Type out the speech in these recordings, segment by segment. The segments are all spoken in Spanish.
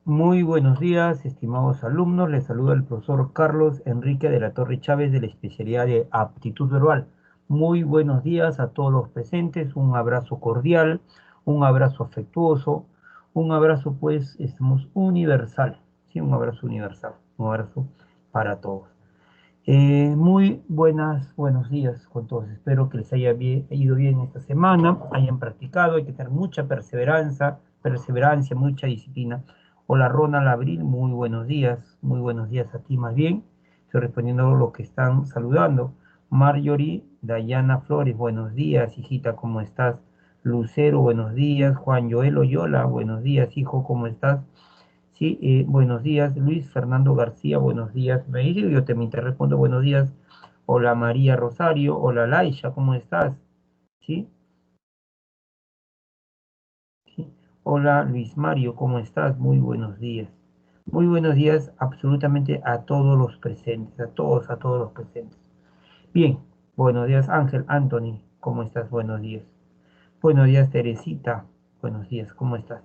Muy buenos días, estimados alumnos. Les saluda el profesor Carlos Enrique de la Torre Chávez de la especialidad de aptitud verbal. Muy buenos días a todos los presentes. Un abrazo cordial, un abrazo afectuoso, un abrazo, pues, estamos universal. Sí, un abrazo universal, un abrazo para todos. Buenos días con todos. Espero que les haya ido bien esta semana, hayan practicado. Hay que tener mucha perseverancia, mucha disciplina. Hola Ronald Abril, muy buenos días a ti más bien. Estoy respondiendo lo que están saludando. Marjorie, Dayana Flores, buenos días, hijita, ¿cómo estás? Lucero, buenos días. Juan Joel Oyola, buenos días, hijo, ¿cómo estás? Sí, buenos días, Luis Fernando García, buenos días. Me dice, yo también te respondo buenos días. Hola María Rosario, hola Laisha, ¿cómo estás? Sí, sí. Hola Luis Mario, ¿cómo estás? Muy buenos días. Muy buenos días absolutamente a todos los presentes, a todos los presentes. Bien, buenos días Ángel, Anthony, ¿cómo estás? Buenos días. Buenos días Teresita, buenos días, ¿cómo estás?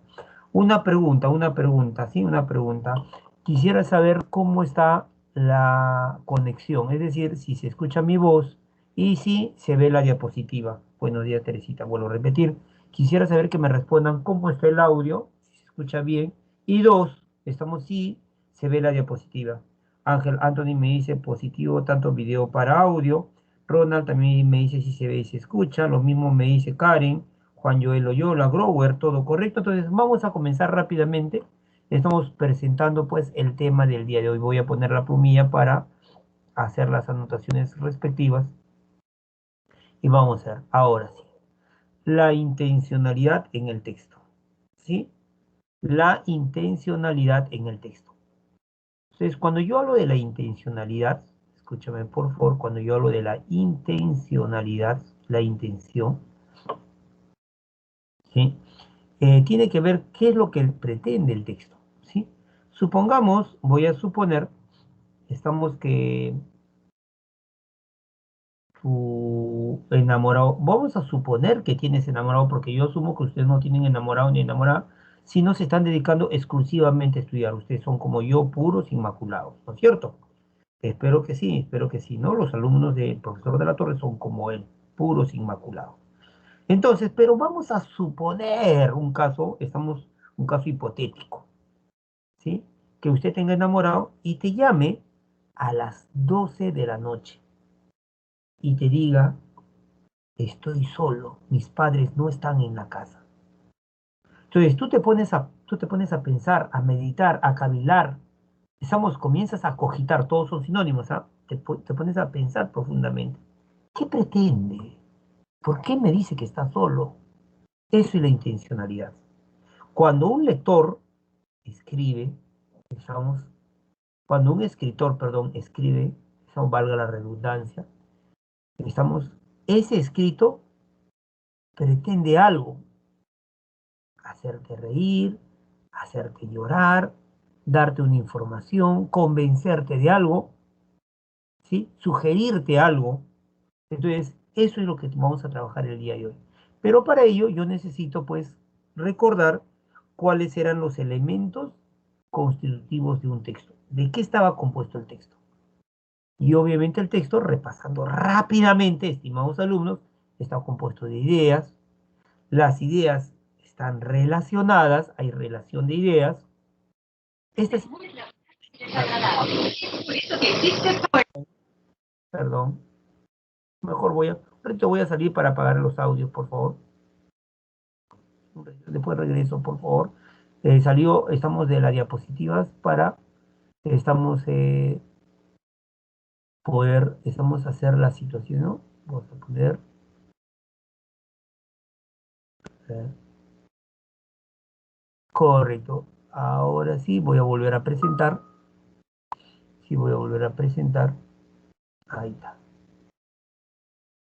Sí, una pregunta. Quisiera saber cómo está la conexión, es decir, si se escucha mi voz y si se ve la diapositiva. Buenos días, Teresita, vuelvo a repetir. Quisiera saber que me respondan cómo está el audio, si se escucha bien. Y dos, estamos si se ve la diapositiva. Ángel Anthony me dice positivo, tanto video para audio. Ronald también me dice si se ve y se escucha. Lo mismo me dice Karen. Juan Joel Oyola, Grower, todo correcto. Entonces vamos a comenzar rápidamente. Estamos presentando pues el tema del día de hoy. Voy a poner la plumilla para hacer las anotaciones respectivas. Y vamos a ver, ahora sí, la intencionalidad en el texto. ¿Sí? La intencionalidad en el texto. Entonces, cuando yo hablo de la intencionalidad, escúchame por favor, cuando yo hablo de la intencionalidad, la intención, ¿sí? Tiene que ver qué es lo que pretende el texto, ¿sí? Supongamos, voy a suponer, estamos que tu enamorado, vamos a suponer que tienes enamorado, porque yo asumo que ustedes no tienen enamorado ni enamorada, si no se están dedicando exclusivamente a estudiar. Ustedes son como yo, puros, inmaculados, ¿no es cierto? Espero que sí, ¿no? Los alumnos del profesor de la Torre son como él, puros, inmaculados. Entonces, pero vamos a suponer un caso hipotético. ¿Sí? Que usted tenga enamorado y te llame a las 12 de la noche y te diga, estoy solo, mis padres no están en la casa. Entonces tú te pones a pensar, a meditar, a cavilar, comienzas a cogitar, todos son sinónimos, ¿ah? Te pones a pensar profundamente. ¿Qué pretende? ¿Por qué me dice que está solo? Eso es la intencionalidad. Cuando un lector escribe, estamos cuando un escritor, perdón, escribe, eso valga la redundancia, estamos, ese escrito pretende algo, hacerte reír, hacerte llorar, darte una información, convencerte de algo, ¿sí? Sugerirte algo. Entonces, eso es lo que vamos a trabajar el día de hoy. Pero para ello yo necesito, pues, recordar cuáles eran los elementos constitutivos de un texto. ¿De qué estaba compuesto el texto? Y obviamente el texto, repasando rápidamente, estimados alumnos, está compuesto de ideas. Las ideas están relacionadas, hay relación de ideas. Este es, perdón, mejor ahorita voy a salir para apagar los audios, por favor. Después regreso, por favor. Estamos de las diapositivas estamos estamos a hacer la situación, ¿no? Vamos a poner, eh, correcto. Ahora sí, voy a volver a presentar. Sí, voy a volver a presentar. Ahí está.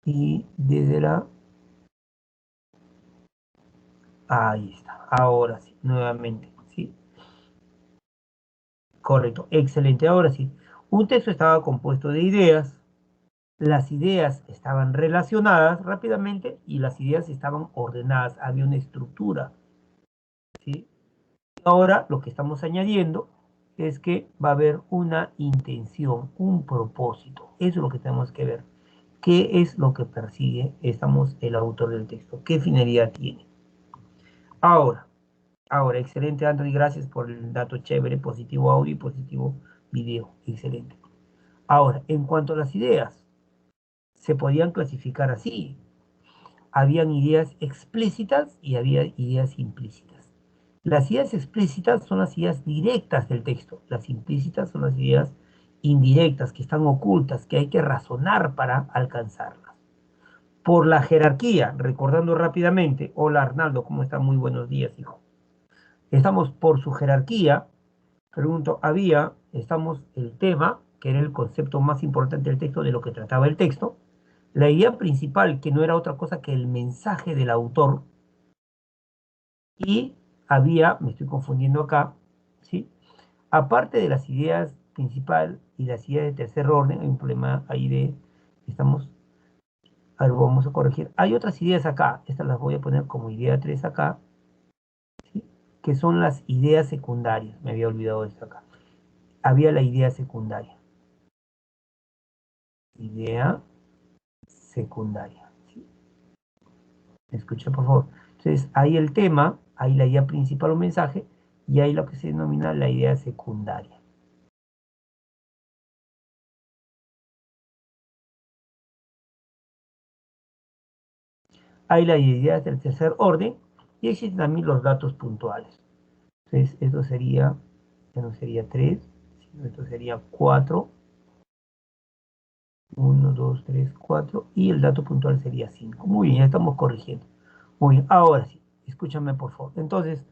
Y desde la... Ahí está. Ahora sí, nuevamente. Sí, correcto. Excelente. Ahora sí. Un texto estaba compuesto de ideas. Las ideas estaban relacionadas rápidamente y las ideas estaban ordenadas. Había una estructura. ¿Sí? Ahora lo que estamos añadiendo es que va a haber una intención, un propósito. Eso es lo que tenemos que ver. ¿Qué es lo que persigue el autor del texto? ¿Qué finalidad tiene? Ahora, excelente, Android, gracias por el dato chévere, positivo audio y positivo video. Excelente. Ahora, en cuanto a las ideas, se podían clasificar así. Habían ideas explícitas y había ideas implícitas. Las ideas explícitas son las ideas directas del texto. Las implícitas son las ideas indirectas, que están ocultas, que hay que razonar para alcanzarlas. Por la jerarquía, recordando rápidamente, hola Arnaldo, ¿cómo está? Muy buenos días, hijo. Estamos por su jerarquía, pregunto, estamos el tema, que era el concepto más importante del texto, de lo que trataba el texto, la idea principal, que no era otra cosa que el mensaje del autor, y me estoy confundiendo acá, ¿sí? Aparte de las ideas principal y las ideas de tercer orden, hay un problema ahí a ver, vamos a corregir. Hay otras ideas acá, estas las voy a poner como idea 3 acá, ¿sí? Que son las ideas secundarias, me había olvidado esto acá. Había la idea secundaria. Idea secundaria. ¿Sí? Escucha, por favor. Entonces, hay el tema, hay la idea principal o mensaje, y hay lo que se denomina la idea secundaria. Hay las ideas del tercer orden, y existen también los datos puntuales. Entonces, esto sería, ya no sería 3, sino esto sería 4. 1, 2, 3, 4. Y el dato puntual sería 5. Muy bien, ya estamos corrigiendo. Muy bien, ahora sí, escúchame por favor. Entonces,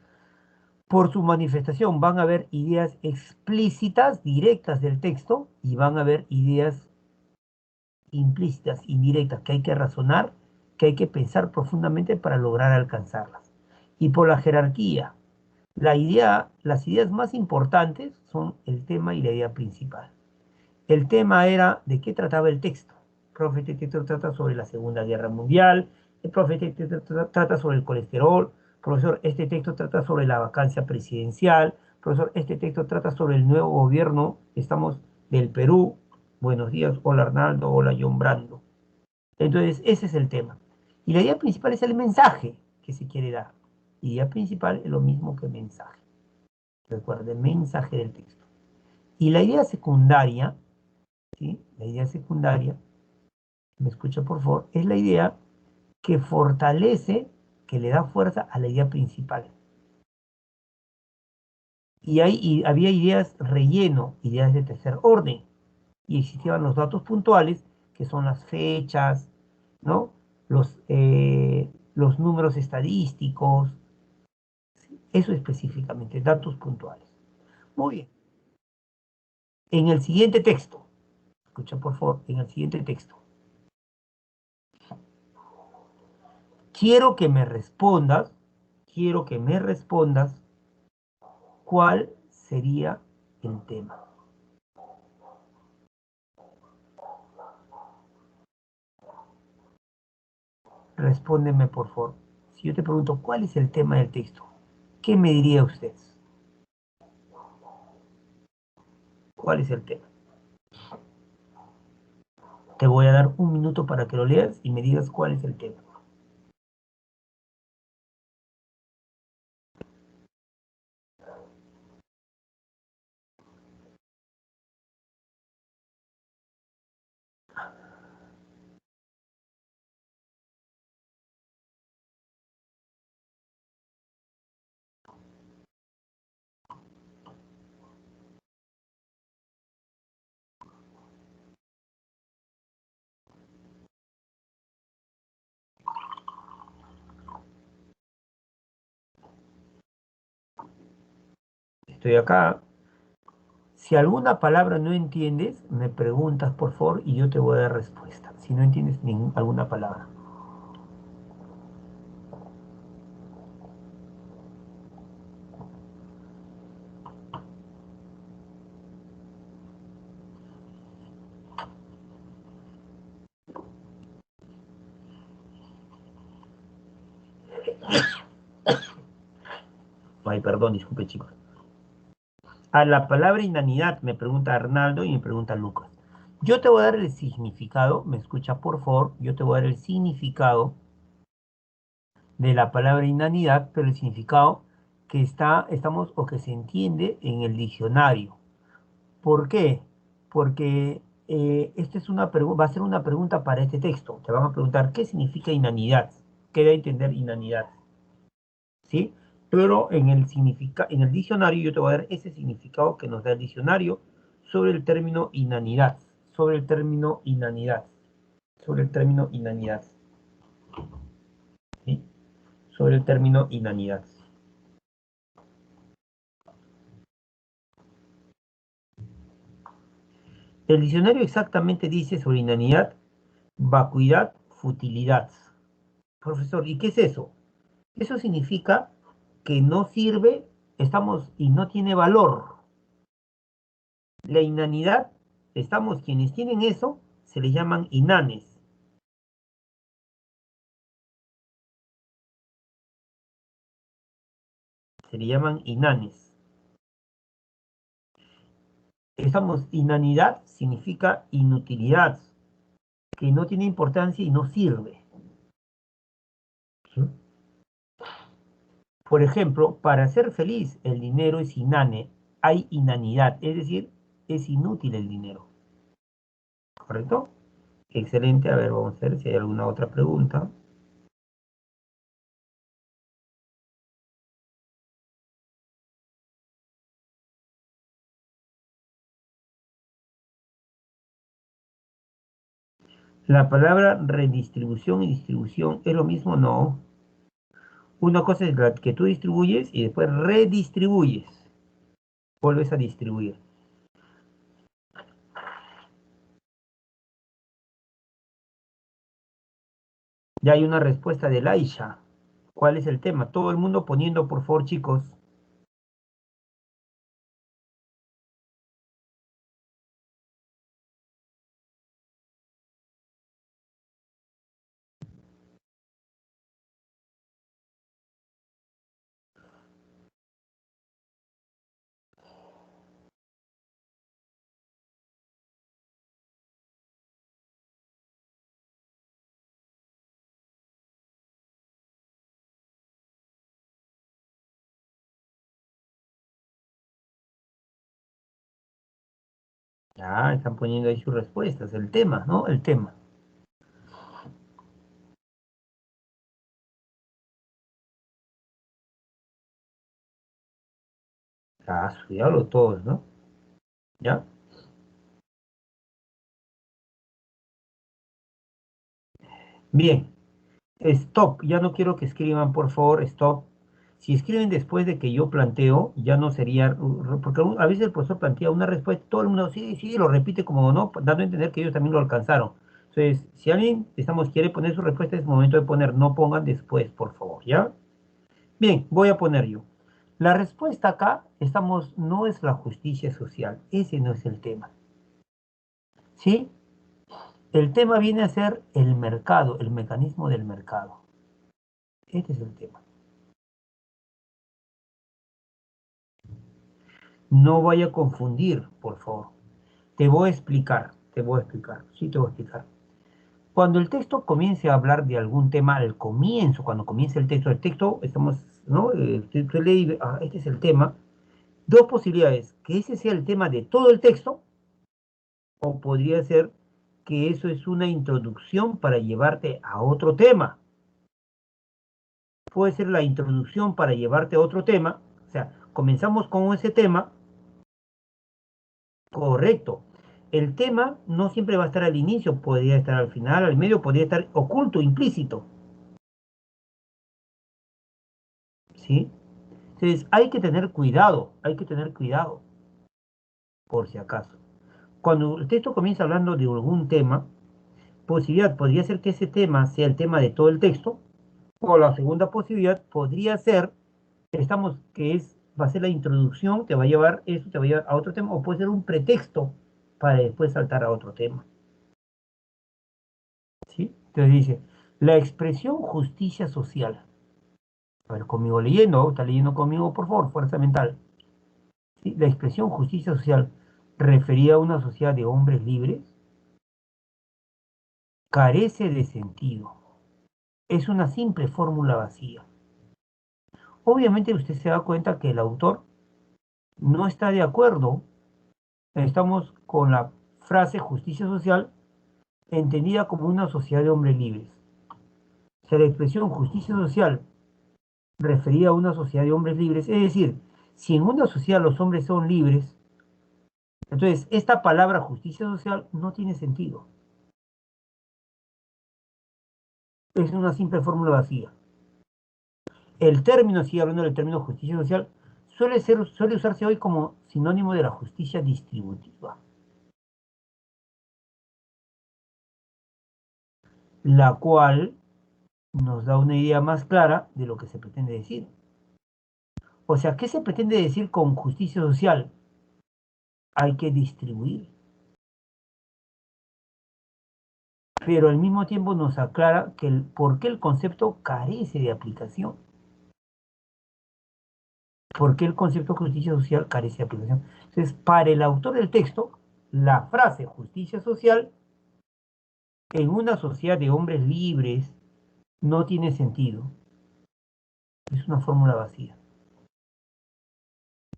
por su manifestación van a haber ideas explícitas, directas del texto, y van a haber ideas implícitas, indirectas, que hay que razonar, que hay que pensar profundamente para lograr alcanzarlas. Y por la jerarquía, las ideas más importantes son el tema y la idea principal. El tema era de qué trataba el texto. El profe, este texto trata sobre la Segunda Guerra Mundial. El profe, este texto trata sobre el colesterol. Profesor, este texto trata sobre la vacancia presidencial. Profesor, este texto trata sobre el nuevo gobierno. Estamos del Perú. Buenos días, hola Arnaldo, hola John Brando. Entonces, ese es el tema. Y la idea principal es el mensaje que se quiere dar. La idea principal es lo mismo que mensaje. Recuerda, el mensaje del texto. Y la idea secundaria, ¿sí? La idea secundaria, me escucha por favor, es la idea que fortalece, que le da fuerza a la idea principal. Y había ideas relleno, ideas de tercer orden, y existían los datos puntuales, que son las fechas, ¿no? Los números estadísticos, eso específicamente, datos puntuales. Muy bien. En el siguiente texto, escucha por favor, en el siguiente texto, quiero que me respondas, quiero que me respondas cuál sería el tema. Respóndeme, por favor. Si yo te pregunto cuál es el tema del texto, ¿qué me diría usted? ¿Cuál es el tema? Te voy a dar un minuto para que lo leas y me digas cuál es el tema. Estoy acá. Si alguna palabra no entiendes, me preguntas, por favor, y yo te voy a dar respuesta. Si no entiendes alguna palabra. Ay, perdón, disculpe, chicos. A la palabra inanidad me pregunta Arnaldo y me pregunta Lucas. Yo te voy a dar el significado, me escucha por favor, yo te voy a dar el significado de la palabra inanidad, pero el significado que estamos o que se entiende en el diccionario. ¿Por qué? Porque esta es va a ser una pregunta para este texto. Te van a preguntar qué significa inanidad, qué da a entender inanidad, ¿sí? Pero en el diccionario yo te voy a dar ese significado que nos da el diccionario sobre el término inanidad, sobre el término inanidad, sobre el término inanidad, ¿sí? Sobre el término inanidad. El diccionario exactamente dice sobre inanidad, vacuidad, futilidad. Profesor, ¿y qué es eso? Eso significa que no sirve, y no tiene valor. La inanidad, quienes tienen eso, se le llaman inanes. Se le llaman inanes. Inanidad significa inutilidad, que no tiene importancia y no sirve. ¿Sí? Por ejemplo, para ser feliz, el dinero es inane, hay inanidad, es decir, es inútil el dinero. ¿Correcto? Excelente. A ver, vamos a ver si hay alguna otra pregunta. La palabra redistribución y distribución es lo mismo, no. Una cosa es la que tú distribuyes y después redistribuyes. Vuelves a distribuir. Ya hay una respuesta de Laisha. ¿Cuál es el tema? Todo el mundo poniendo, por favor, chicos. Ya, están poniendo ahí sus respuestas. El tema, ¿no? El tema. Ah, estudiarlo todos, ¿no? ¿Ya? Bien. Stop. Ya no quiero que escriban, por favor, stop. Si escriben después de que yo planteo, ya no sería, porque a veces el profesor plantea una respuesta, todo el mundo sí, sí, lo repite como no, dando a entender que ellos también lo alcanzaron. Entonces, si alguien, quiere poner su respuesta, es momento de poner, no pongan después, por favor, ¿ya? Bien, voy a poner yo. La respuesta acá, no es la justicia social, ese no es el tema, ¿sí? El tema viene a ser el mercado, el mecanismo del mercado. Este es el tema. No vaya a confundir, por favor. Te voy a explicar, sí te voy a explicar. Cuando el texto comience a hablar de algún tema al comienzo, cuando comience el texto, ¿no? Tú lees, este es el tema. Dos posibilidades, que ese sea el tema de todo el texto, o podría ser que eso es una introducción para llevarte a otro tema. Puede ser la introducción para llevarte a otro tema, o sea, comenzamos con ese tema. Correcto. El tema no siempre va a estar al inicio, podría estar al final, al medio, podría estar oculto, implícito, ¿sí? Entonces hay que tener cuidado, por si acaso. Cuando el texto comienza hablando de algún tema, posibilidad podría ser que ese tema sea el tema de todo el texto, o la segunda posibilidad podría ser, va a ser la introducción, te va a llevar a otro tema, o puede ser un pretexto para después saltar a otro tema. ¿Sí? Entonces dice, la expresión justicia social. A ver, conmigo leyendo, está leyendo conmigo, por favor, fuerza mental. ¿Sí? La expresión justicia social referida a una sociedad de hombres libres carece de sentido. Es una simple fórmula vacía. Obviamente usted se da cuenta que el autor no está de acuerdo. Estamos con la frase justicia social entendida como una sociedad de hombres libres. O sea, la expresión justicia social referida a una sociedad de hombres libres, es decir, si en una sociedad los hombres son libres, entonces esta palabra justicia social no tiene sentido. Es una simple fórmula vacía. El término, sigue hablando del término justicia social, suele usarse hoy como sinónimo de la justicia distributiva, la cual nos da una idea más clara de lo que se pretende decir. O sea, ¿qué se pretende decir con justicia social? Hay que distribuir. Pero al mismo tiempo nos aclara que por qué el concepto carece de aplicación. ¿Por qué el concepto de justicia social carece de aplicación? Entonces, para el autor del texto, la frase justicia social en una sociedad de hombres libres no tiene sentido. Es una fórmula vacía.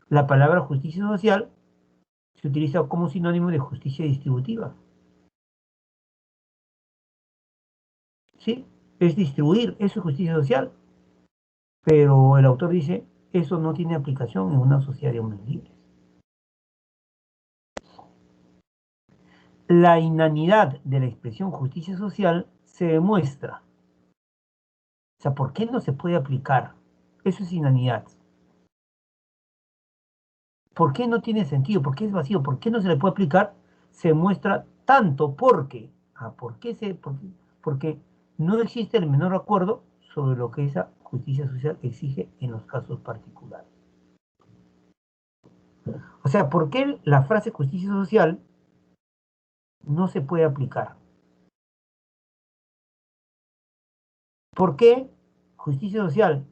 La palabra justicia social se utiliza como sinónimo de justicia distributiva. ¿Sí? Es distribuir, eso es justicia social. Pero el autor dice, eso no tiene aplicación en una sociedad de hombres libres. La inanidad de la expresión justicia social se demuestra. O sea, ¿por qué no se puede aplicar? Eso es inanidad. ¿Por qué no tiene sentido? ¿Por qué es vacío? ¿Por qué no se le puede aplicar? Se muestra tanto porque, porque no existe el menor acuerdo sobre lo que esa justicia social exige en los casos particulares. O sea, ¿por qué la frase justicia social no se puede aplicar? ¿Por qué justicia social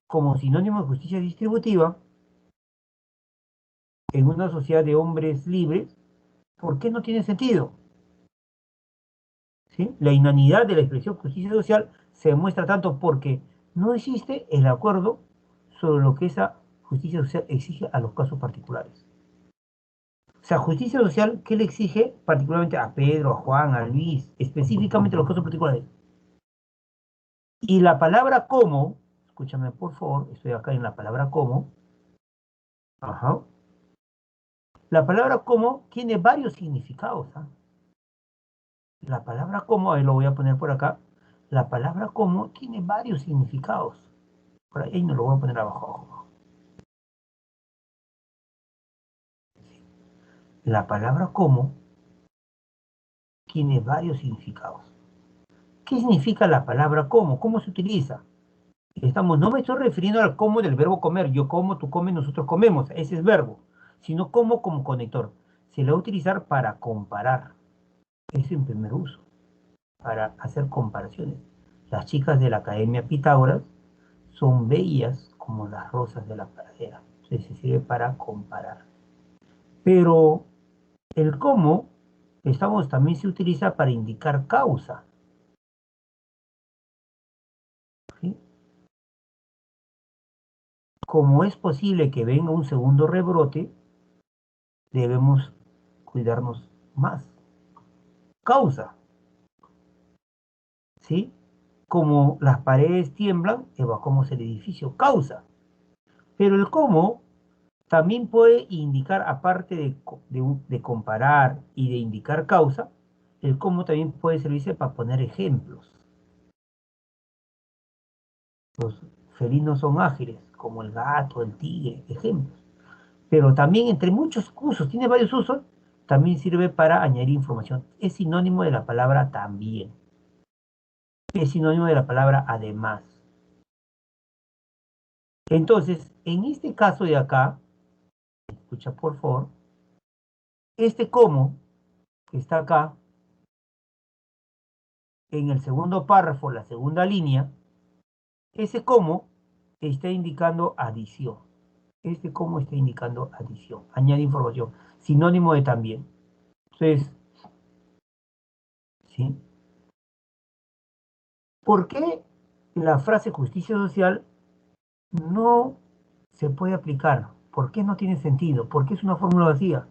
como sinónimo de justicia distributiva en una sociedad de hombres libres? ¿Por qué no tiene sentido? ¿Sí? La inanidad de la expresión justicia social se demuestra tanto porque no existe el acuerdo sobre lo que esa justicia social exige a los casos particulares. O sea, justicia social, ¿qué le exige particularmente a Pedro, a Juan, a Luis, específicamente a los casos particulares? Y la palabra como, escúchame por favor, estoy acá en la palabra como, ajá, la palabra como tiene varios significados. ¿Ah? La palabra como, ahí lo voy a poner por acá, la palabra como tiene varios significados. Por ahí no lo voy a poner abajo. La palabra como tiene varios significados. ¿Qué significa la palabra como? ¿Cómo se utiliza? No me estoy refiriendo al como del verbo comer. Yo como, tú comes, nosotros comemos. Ese es verbo. Sino como conector. Se le va a utilizar para comparar. Es en primer uso. Para hacer comparaciones. Las chicas de la Academia Pitágoras son bellas como las rosas de la pradera. Entonces se sirve para comparar. Pero el cómo, también se utiliza para indicar causa. ¿Sí? Como es posible que venga un segundo rebrote, debemos cuidarnos más. Causa, ¿sí? Como las paredes tiemblan, evacuamos el edificio. Causa. Pero el cómo también puede indicar, aparte de comparar y de indicar causa, el cómo también puede servirse para poner ejemplos. Los felinos son ágiles, como el gato, el tigre, ejemplos. Pero también entre muchos usos, tiene varios usos, también sirve para añadir información. Es sinónimo de la palabra también. Es sinónimo de la palabra además. Entonces, en este caso de acá, escucha por favor, este como que está acá, en el segundo párrafo, la segunda línea, ese como está indicando adición. Este cómo está indicando adición. Añade información. Sinónimo de también. Entonces, ¿sí? ¿Por qué la frase justicia social no se puede aplicar? ¿Por qué no tiene sentido? ¿Por qué es una fórmula vacía?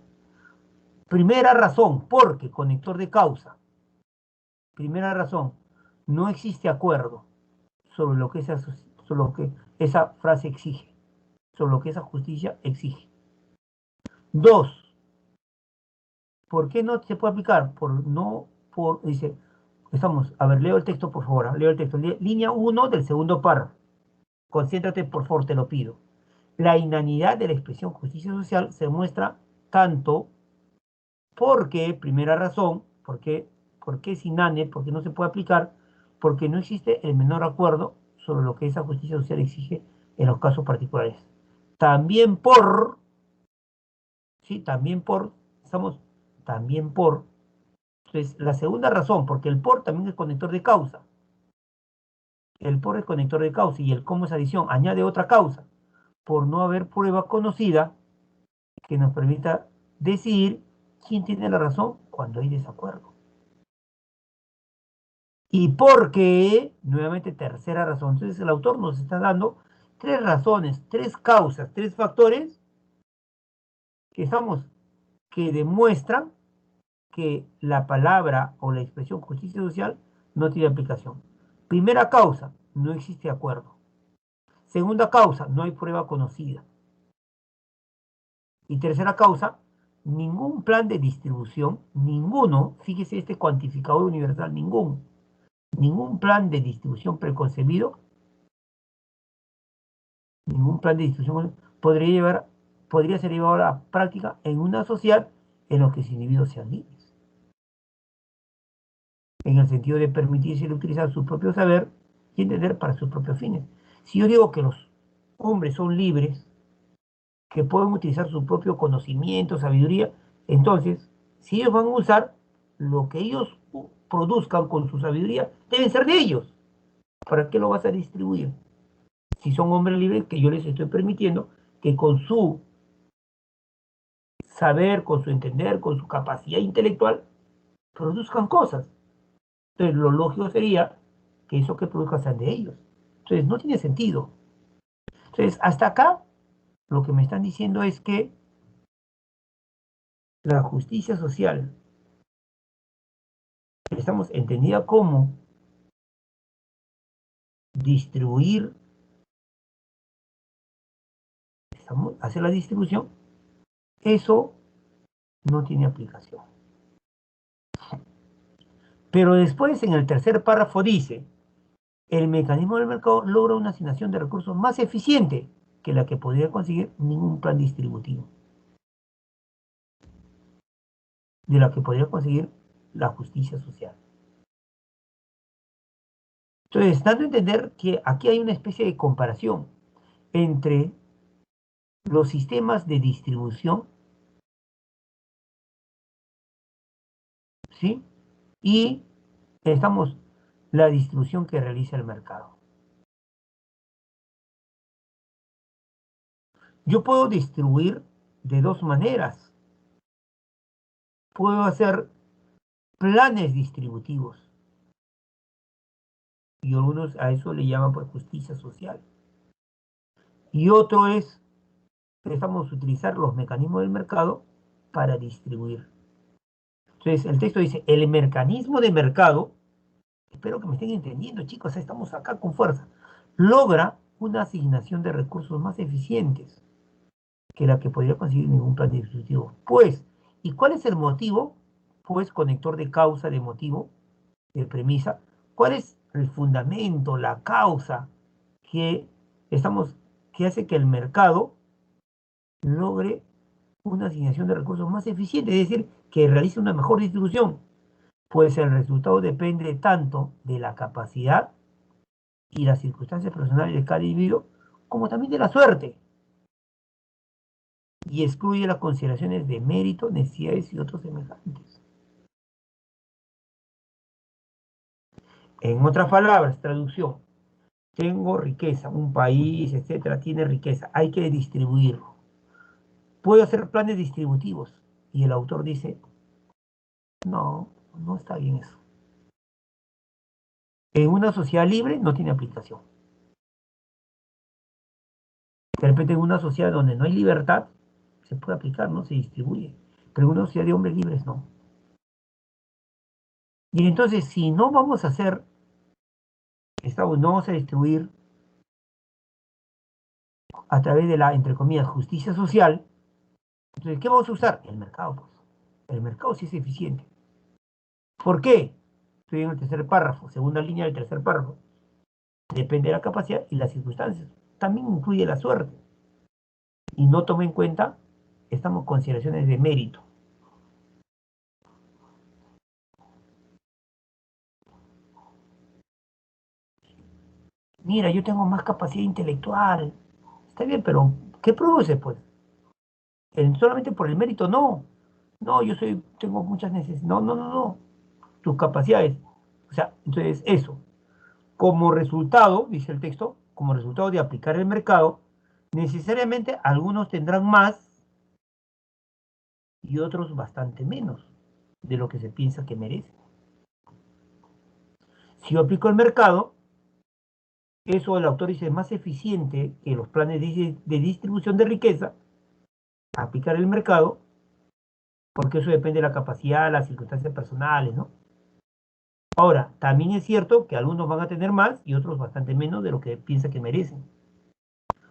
Primera razón, porque conector de causa. Primera razón, no existe acuerdo sobre lo que sobre lo que esa frase exige, sobre lo que esa justicia exige. Dos, ¿por qué no se puede aplicar? Dice, a ver, leo el texto por favor, leo el texto, línea 1 del segundo párrafo. Concéntrate por favor, te lo pido. La inanidad de la expresión justicia social se muestra tanto porque, primera razón, porque es inane, porque no se puede aplicar, porque no existe el menor acuerdo sobre lo que esa justicia social exige en los casos particulares. También por, sí, estamos también por. Entonces, la segunda razón, porque el por también es conector de causa. El por es conector de causa y el cómo es adición, añade otra causa, por no haber prueba conocida que nos permita decidir quién tiene la razón cuando hay desacuerdo. Y porque, nuevamente, tercera razón. Entonces, el autor nos está dando tres razones, tres causas, tres factores que demuestran que la palabra o la expresión justicia social no tiene aplicación. Primera causa, no existe acuerdo. Segunda causa, no hay prueba conocida. Y tercera causa, ningún plan de distribución, ninguno, fíjese este cuantificador universal, ningún plan de distribución preconcebido, ningún plan de distribución podría ser llevado a la práctica en una sociedad en la que los individuos sean libres, en el sentido de permitirse utilizar su propio saber y entender para sus propios fines. Si yo digo que los hombres son libres, que pueden utilizar su propio conocimiento, sabiduría, entonces, si ellos van a usar lo que ellos produzcan con su sabiduría, deben ser de ellos. ¿Para qué lo vas a distribuir? Si son hombres libres, que yo les estoy permitiendo que con su saber, con su entender, con su capacidad intelectual, produzcan cosas. Entonces, lo lógico sería que eso que produzcan sean de ellos. Entonces, no tiene sentido. Entonces, hasta acá, lo que me están diciendo es que la justicia social, estamos entendida como distribuir, hacer la distribución, eso no tiene aplicación. Pero después, en el tercer párrafo dice, el mecanismo del mercado logra una asignación de recursos más eficiente que la que podría conseguir ningún plan distributivo, de la que podría conseguir la justicia social. Entonces, dando a entender que aquí hay una especie de comparación entre los sistemas de distribución, ¿sí? Y la distribución que realiza el mercado. Yo puedo distribuir de dos maneras. Puedo hacer planes distributivos y algunos a eso le llaman pues justicia social. Y otro es, utilizar los mecanismos del mercado para distribuir. Entonces, el texto dice, el mecanismo de mercado, espero que me estén entendiendo, chicos, estamos acá con fuerza, logra una asignación de recursos más eficientes que la que podría conseguir ningún plan distributivo. Pues, ¿y cuál es el motivo? Pues, conector de causa, de motivo, de premisa. ¿Cuál es el fundamento, la causa que que hace que el mercado logre una asignación de recursos más eficiente, es decir, que realice una mejor distribución? Pues el resultado depende tanto de la capacidad y las circunstancias personales de cada individuo, como también de la suerte, y excluye las consideraciones de mérito, necesidades y otros semejantes. En otras palabras, traducción, tengo riqueza, un país, etcétera, tiene riqueza, hay que distribuirlo. Puedo hacer planes distributivos. Y el autor dice, no, no está bien eso. En una sociedad libre no tiene aplicación. De repente en una sociedad donde no hay libertad, se puede aplicar, ¿no? Se distribuye. Pero en una sociedad de hombres libres no. Y entonces, si no vamos a hacer, no vamos a distribuir a través de la, entre comillas, justicia social, entonces, ¿qué vamos a usar? El mercado, pues. El mercado sí es eficiente. ¿Por qué? Estoy en el tercer párrafo, segunda línea del tercer párrafo. Depende de la capacidad y las circunstancias. También incluye la suerte. Y no toma en cuenta, estamos consideraciones de mérito. Mira, yo tengo más capacidad intelectual. Está bien, pero ¿qué produce, pues? Solamente por el mérito, no. No, tengo muchas necesidades. No, no, no, no. Tus capacidades. O sea, entonces eso. Como resultado, dice el texto, como resultado de aplicar el mercado, necesariamente algunos tendrán más y otros bastante menos de lo que se piensa que merecen. Si yo aplico el mercado, eso el autor dice es más eficiente que los planes de distribución de riqueza, aplicar el mercado, porque eso depende de la capacidad, las circunstancias personales, ¿no? Ahora, también es cierto que algunos van a tener más y otros bastante menos de lo que piensa que merecen.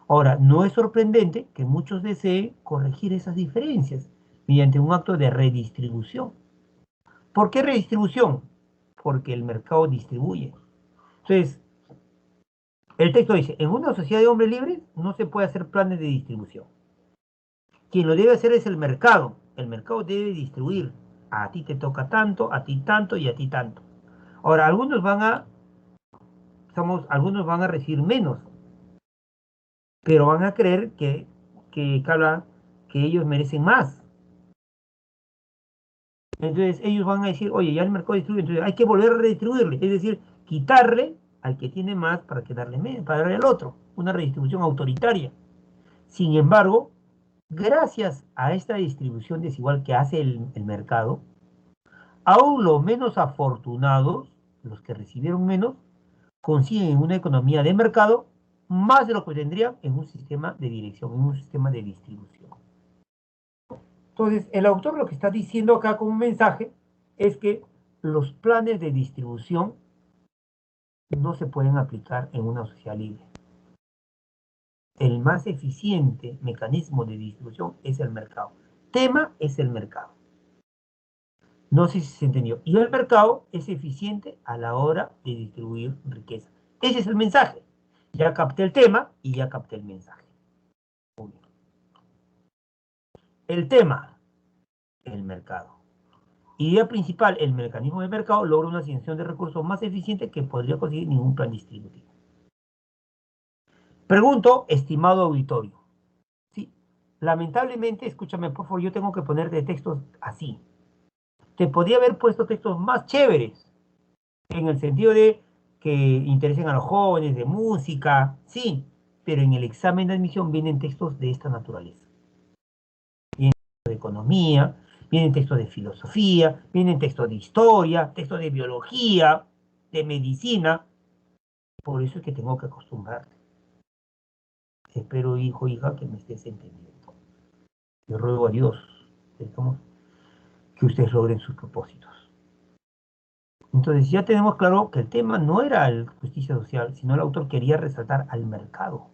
Ahora, no es sorprendente que muchos deseen corregir esas diferencias mediante un acto de redistribución. ¿Por qué redistribución? Porque el mercado distribuye. Entonces, el texto dice, en una sociedad de hombres libres no se puede hacer planes de distribución. Quien lo debe hacer es el mercado. El mercado debe distribuir. A ti te toca tanto, a ti tanto y a ti tanto. Ahora, algunos van a recibir menos, pero van a creer que ellos merecen más. Entonces ellos van a decir, oye, ya el mercado distribuye, entonces hay que volver a redistribuirle, es decir, quitarle al que tiene más para que darle menos, para darle al otro, una redistribución autoritaria. Sin embargo, gracias a esta distribución desigual que hace el mercado, aún los menos afortunados, los que recibieron menos, consiguen en una economía de mercado más de lo que tendrían en un sistema de dirección, en un sistema de distribución. Entonces, el autor lo que está diciendo acá como mensaje es que los planes de distribución no se pueden aplicar en una sociedad libre. El más eficiente mecanismo de distribución es el mercado. Tema es el mercado. No sé si se entendió. Y el mercado es eficiente a la hora de distribuir riqueza. Ese es el mensaje. Ya capté el tema y ya capté el mensaje. El tema, el mercado. Idea principal, el mecanismo de mercado logra una asignación de recursos más eficiente que podría conseguir ningún plan distributivo. Pregunto, estimado auditorio. Sí, lamentablemente, escúchame por favor, yo tengo que poner de textos así. Te podría haber puesto textos más chéveres, en el sentido de que interesen a los jóvenes, de música, sí, pero en el examen de admisión vienen textos de esta naturaleza. Vienen textos de economía, vienen textos de filosofía, vienen textos de historia, textos de biología, de medicina. Por eso es que tengo que acostumbrarte. Espero, hijo, hija, que me estés entendiendo. Yo ruego a Dios que ustedes logren sus propósitos. Entonces ya tenemos claro que el tema no era la justicia social, sino el autor quería resaltar al mercado.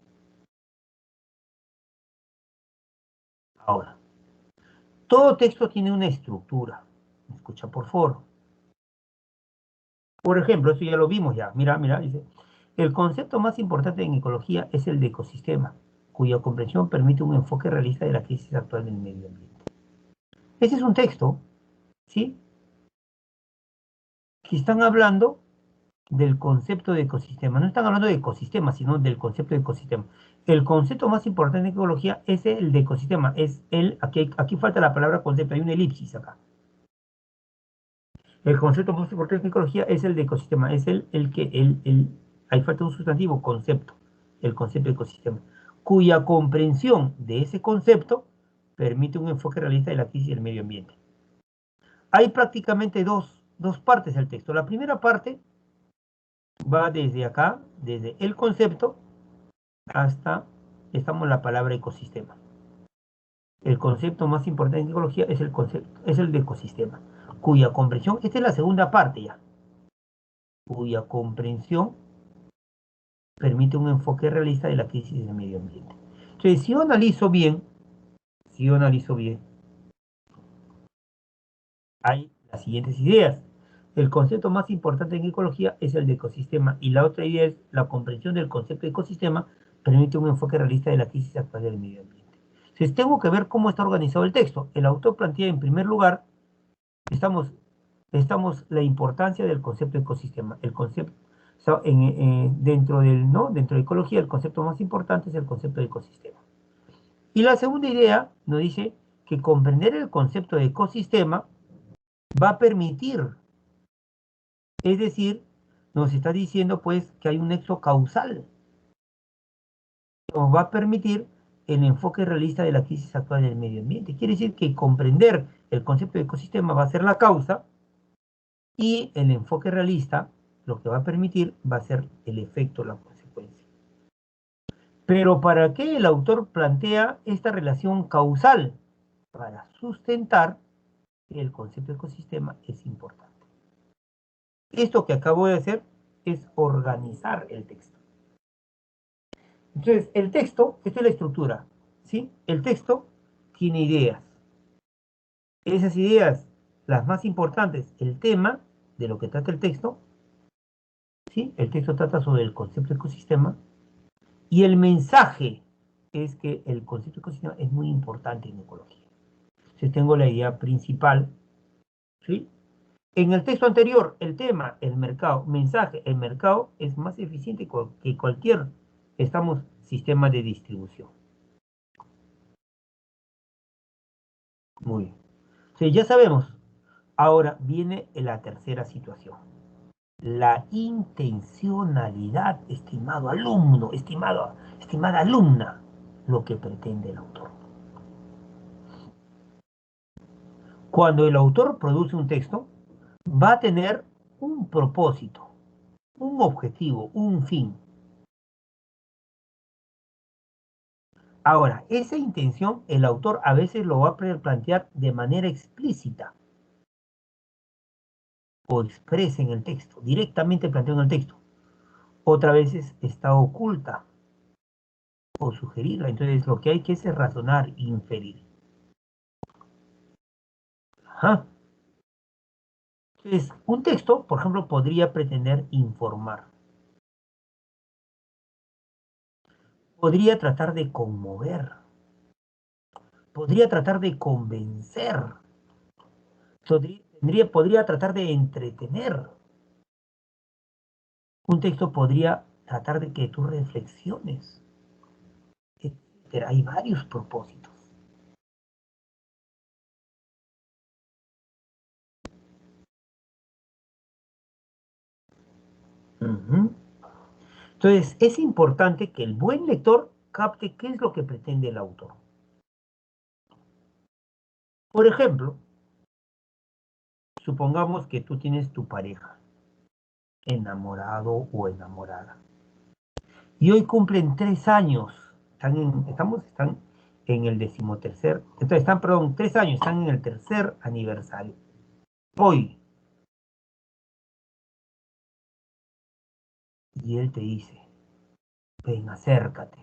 Ahora, todo texto tiene una estructura. Escucha, por favor. Por ejemplo, esto ya lo vimos ya. Mira, mira, dice, el concepto más importante en ecología es el de ecosistema, cuya comprensión permite un enfoque realista de la crisis actual del medio ambiente. Ese es un texto, ¿sí? Que están hablando del concepto de ecosistema. No están hablando de ecosistema, sino del concepto de ecosistema. El concepto más importante en ecología es el de ecosistema. Aquí falta la palabra concepto, hay una elipsis acá. El concepto más importante en ecología es el de ecosistema, es el que ahí falta un sustantivo, concepto, el concepto de ecosistema, cuya comprensión de ese concepto permite un enfoque realista de la crisis del medio ambiente. Hay prácticamente dos partes del texto. La primera parte va desde acá, desde el concepto, hasta, estamos la palabra ecosistema. El concepto más importante en ecología es el concepto, es el de ecosistema, cuya comprensión, esta es la segunda parte ya, cuya comprensión permite un enfoque realista de la crisis del medio ambiente. Entonces, si yo analizo bien, hay las siguientes ideas. El concepto más importante en ecología es el de ecosistema y la otra idea es la comprensión del concepto de ecosistema permite un enfoque realista de la crisis actual del medio ambiente. Entonces, tengo que ver cómo está organizado el texto. El autor plantea en primer lugar, estamos la importancia del concepto de ecosistema. El concepto, dentro de ecología, el concepto más importante es el concepto de ecosistema. Y la segunda idea nos dice que comprender el concepto de ecosistema va a permitir, es decir, nos está diciendo pues que hay un nexo causal, nos va a permitir el enfoque realista de la crisis actual del medio ambiente. Quiere decir que comprender el concepto de ecosistema va a ser la causa y el enfoque realista lo que va a permitir va a ser el efecto, la consecuencia. Pero ¿para qué el autor plantea esta relación causal? Para sustentar que el concepto de ecosistema es importante. Esto que acabo de hacer es organizar el texto. Entonces, el texto, esta es la estructura, ¿sí? El texto tiene ideas. Esas ideas, las más importantes, el tema de lo que trata el texto, ¿sí? El texto trata sobre el concepto de ecosistema y el mensaje es que el concepto de ecosistema es muy importante en ecología. Entonces, tengo la idea principal, ¿sí? En el texto anterior, el tema, el mercado, mensaje, el mercado es más eficiente que cualquier, sistema de distribución. Muy bien. Sí, ya sabemos. Ahora viene la tercera situación. La intencionalidad, estimado alumno, estimada alumna, lo que pretende el autor. Cuando el autor produce un texto, va a tener un propósito, un objetivo, un fin. Ahora, esa intención el autor a veces lo va a plantear de manera explícita o expresa en el texto, directamente planteado en el texto. Otras veces está oculta o sugerirla. Entonces lo que hay que hacer es razonar, inferir. Ajá. Entonces, un texto, por ejemplo, podría pretender informar. Podría tratar de conmover. Podría tratar de convencer. Podría tratar de entretener. Un texto podría tratar de que tú reflexiones, etcétera. Hay varios propósitos. Ujú. Entonces, es importante que el buen lector capte qué es lo que pretende el autor. Por ejemplo, supongamos que tú tienes tu pareja, enamorado o enamorada, y hoy cumplen 3 años, están en el 13º, entonces perdón, 3 años, están en el tercer aniversario. Hoy, y él te dice, ven, acércate.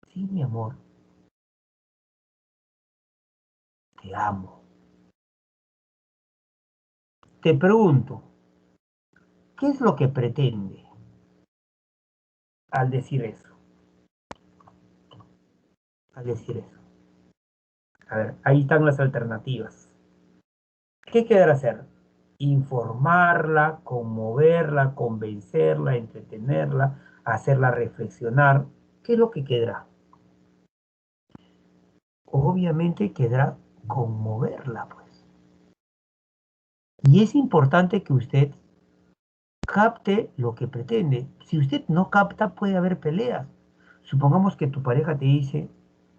Sí, mi amor, te amo. Te pregunto, ¿qué es lo que pretende al decir eso? Al decir eso. A ver, ahí están las alternativas. ¿Qué quedará hacer? Informarla, conmoverla, convencerla, entretenerla, hacerla reflexionar. ¿Qué es lo que quedará? Obviamente quedará conmoverla, pues. Y es importante que usted capte lo que pretende. Si usted no capta, puede haber peleas. Supongamos que tu pareja te dice,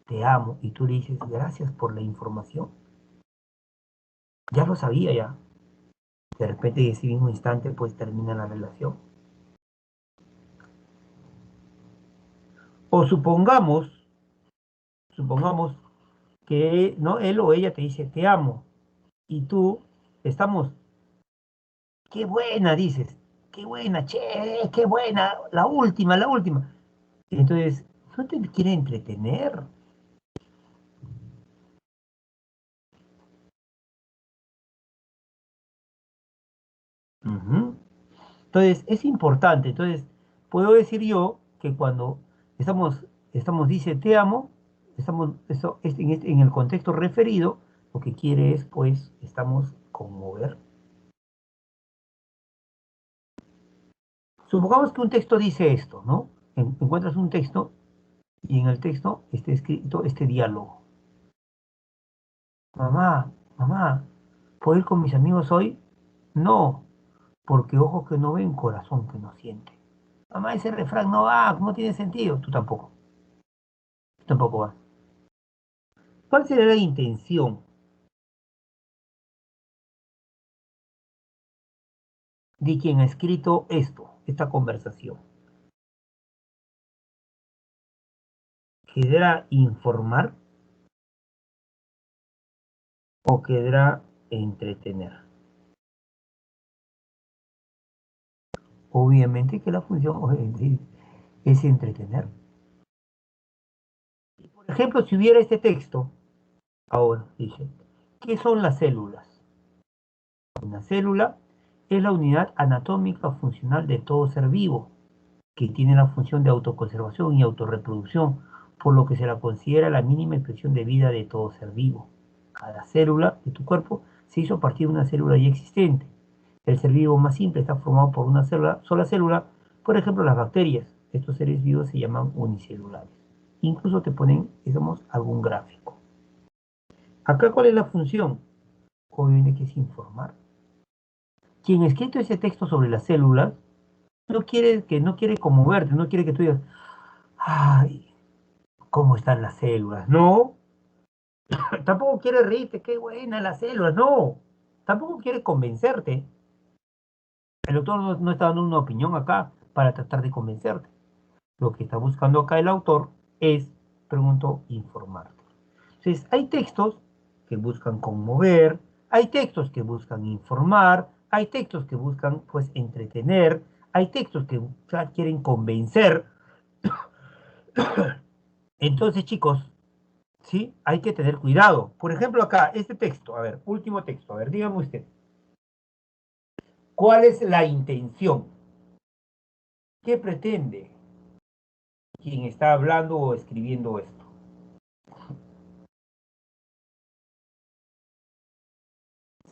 te amo, y tú le dices, gracias por la información. Ya lo sabía ya. De repente, en ese mismo instante, pues termina la relación. O supongamos que no él o ella te dice, te amo, y tú estamos, qué buena, dices, qué buena, che, qué buena, la última, la última. Entonces, no te quiere entretener. Ujú. Entonces, es importante. Entonces, puedo decir yo que cuando dice te amo, eso, en el contexto referido, lo que quiere es, pues, estamos conmover. Supongamos que un texto dice esto, ¿no? Encuentras un texto y en el texto está escrito este diálogo. Mamá, mamá, ¿puedo ir con mis amigos hoy? No, porque ojos que no ven, corazón que no siente. Mamá, ese refrán no va, no tiene sentido. Tú tampoco vas. ¿Cuál sería la intención de quien ha escrito esto, esta conversación? ¿Querrá informar o querrá entretener? Obviamente que la función es entretener. Por ejemplo, si hubiera este texto, ahora dice, ¿qué son las células? Una célula es la unidad anatómica funcional de todo ser vivo, que tiene la función de autoconservación y autorreproducción, por lo que se la considera la mínima expresión de vida de todo ser vivo. Cada célula de tu cuerpo se hizo a partir de una célula ya existente. El ser vivo más simple está formado por una sola célula, por ejemplo las bacterias. Estos seres vivos se llaman unicelulares. Incluso te ponen, digamos, algún gráfico. Acá, ¿cuál es la función? Obviamente que es informar. Quien ha escrito ese texto sobre las células no quiere conmoverte, no quiere que tú digas, ay, ¿cómo están las células? No, tampoco quiere reírte, qué buenas las células, no, tampoco quiere convencerte. El autor no está dando una opinión acá para tratar de convencerte. Lo que está buscando acá el autor es, pregunto, informarte. Entonces, hay textos que buscan conmover, hay textos que buscan informar, hay textos que buscan, pues, entretener, hay textos que quieren convencer. Entonces, chicos, ¿sí? Hay que tener cuidado. Por ejemplo, acá, este texto, a ver, último texto, a ver, dígame usted, ¿cuál es la intención? ¿Qué pretende quien está hablando o escribiendo esto?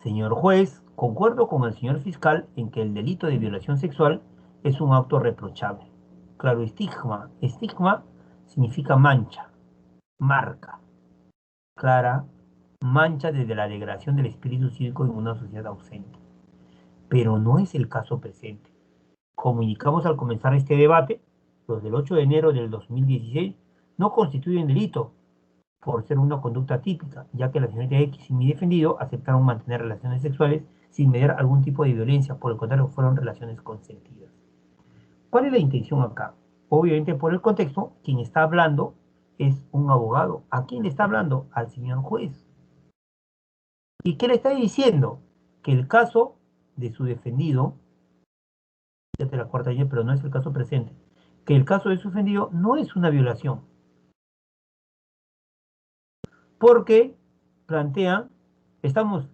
Señor juez, concuerdo con el señor fiscal en que el delito de violación sexual es un acto reprochable. Claro, estigma. Estigma significa mancha, marca, clara, mancha desde la degradación del espíritu cívico en una sociedad ausente. Pero no es el caso presente. Como indicamos al comenzar este debate, los del 8 de enero del 2016 no constituyen delito por ser una conducta típica, ya que la señorita X y mi defendido aceptaron mantener relaciones sexuales sin mediar algún tipo de violencia, por el contrario, fueron relaciones consentidas. ¿Cuál es la intención acá? Obviamente, por el contexto, quien está hablando es un abogado. ¿A quién le está hablando? Al señor juez. ¿Y qué le está diciendo? Que el caso de su defendido, ya te la cuarta ayer, pero no es el caso presente, que el caso de su defendido no es una violación, porque plantean, estamos,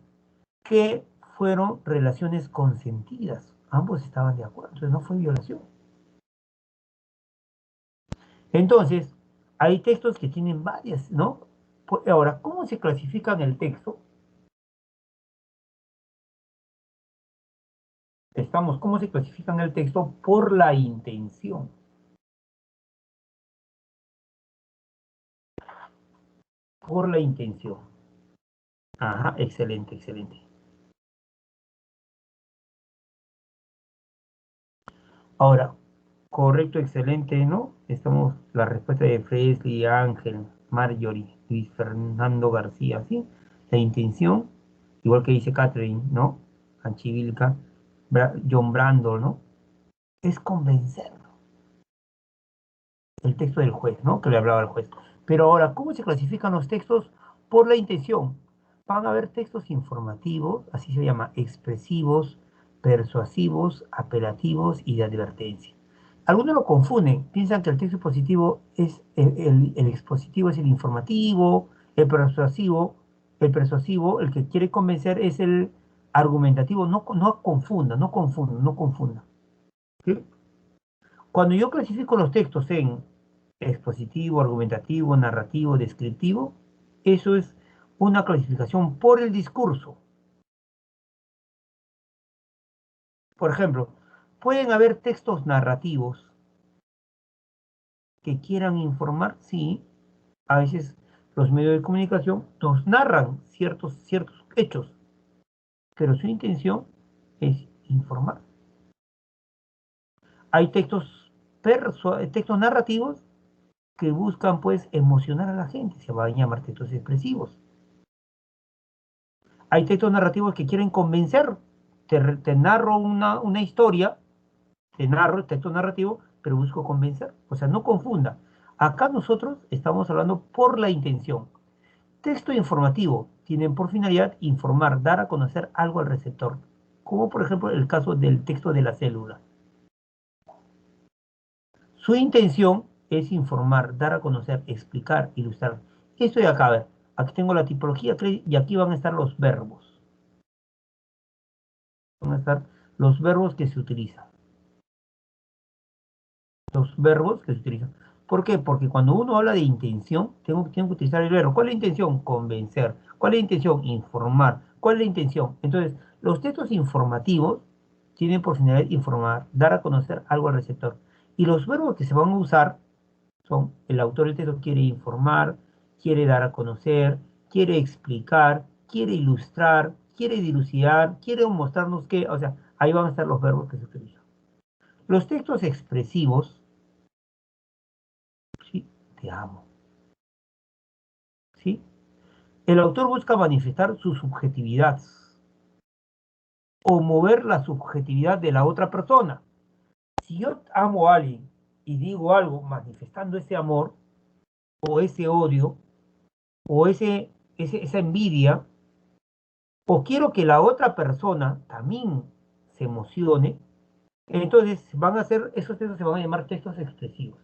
que fueron relaciones consentidas. Ambos estaban de acuerdo, entonces no fue violación. Entonces, hay textos que tienen varias, ¿no? Ahora, ¿cómo se clasifican el texto? ¿Cómo se clasifican el texto? Por la intención. Por la intención. Ajá, excelente, excelente. Ahora, correcto, excelente, ¿no? Estamos, la respuesta de Fresley, Ángel, Marjorie, Luis Fernando García, ¿sí? La intención, igual que dice Catherine, ¿no? Anchivilca, John Brando, ¿no? Es convencerlo. El texto del juez, ¿no? Que le hablaba al juez. Pero ahora, ¿cómo se clasifican los textos? Por la intención. Van a haber textos informativos, así se llama, expresivos, persuasivos, apelativos y de advertencia. Algunos lo confunden, piensan que el texto expositivo es el expositivo es el informativo, el que quiere convencer es el argumentativo. No, no confunda, no confunda, no confunda. ¿Sí? Cuando yo clasifico los textos en expositivo, argumentativo, narrativo, descriptivo, eso es una clasificación por el discurso. Por ejemplo, pueden haber textos narrativos que quieran informar, sí, a veces los medios de comunicación nos narran ciertos hechos, pero su intención es informar. Hay textos narrativos que buscan pues emocionar a la gente, se van a llamar textos expresivos. Hay textos narrativos que quieren convencer, te narro una historia, te narro el texto narrativo, pero busco convencer, o sea, no confunda. Acá nosotros estamos hablando por la intención. Texto informativo tienen por finalidad informar, dar a conocer algo al receptor, como por ejemplo el caso del texto de la célula. Su intención es informar, dar a conocer, explicar, ilustrar. Esto de acá, a ver, aquí tengo la tipología y aquí van a estar los verbos. Van a estar los verbos que se utilizan. Los verbos que se utilizan. ¿Por qué? Porque cuando uno habla de intención, tengo que utilizar el verbo. ¿Cuál es la intención? Convencer. ¿Cuál es la intención? Informar. ¿Cuál es la intención? Entonces, los textos informativos tienen por finalidad informar, dar a conocer algo al receptor. Y los verbos que se van a usar son, el autor del texto quiere informar, quiere dar a conocer, quiere explicar, quiere ilustrar, quiere dilucidar, quiere mostrarnos qué, o sea, ahí van a estar los verbos que se utilizan. Los textos expresivos, sí, te amo, ¿sí? El autor busca manifestar su subjetividad o mover la subjetividad de la otra persona. Si yo amo a alguien y digo algo manifestando ese amor o ese odio o esa envidia, o quiero que la otra persona también se emocione, entonces van a ser, esos textos se van a llamar textos expresivos.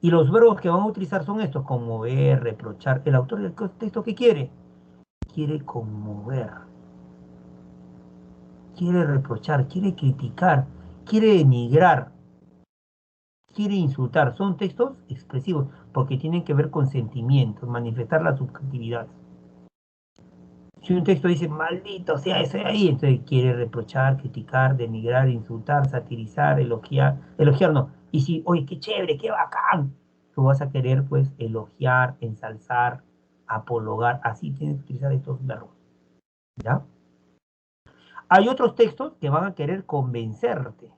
Y los verbos que van a utilizar son estos, conmover, reprochar. El autor del texto, ¿qué quiere? Quiere conmover, quiere reprochar, quiere criticar, quiere denigrar, quiere insultar. Son textos expresivos porque tienen que ver con sentimientos, manifestar la subjetividad. Si un texto dice, maldito sea ese ahí, entonces quiere reprochar, criticar, denigrar, insultar, satirizar, elogiar no. Y si, oye, qué chévere, qué bacán, tú vas a querer, pues, elogiar, ensalzar, apologar, así tienes que utilizar estos verbos, ¿ya? Hay otros textos que van a querer convencerte,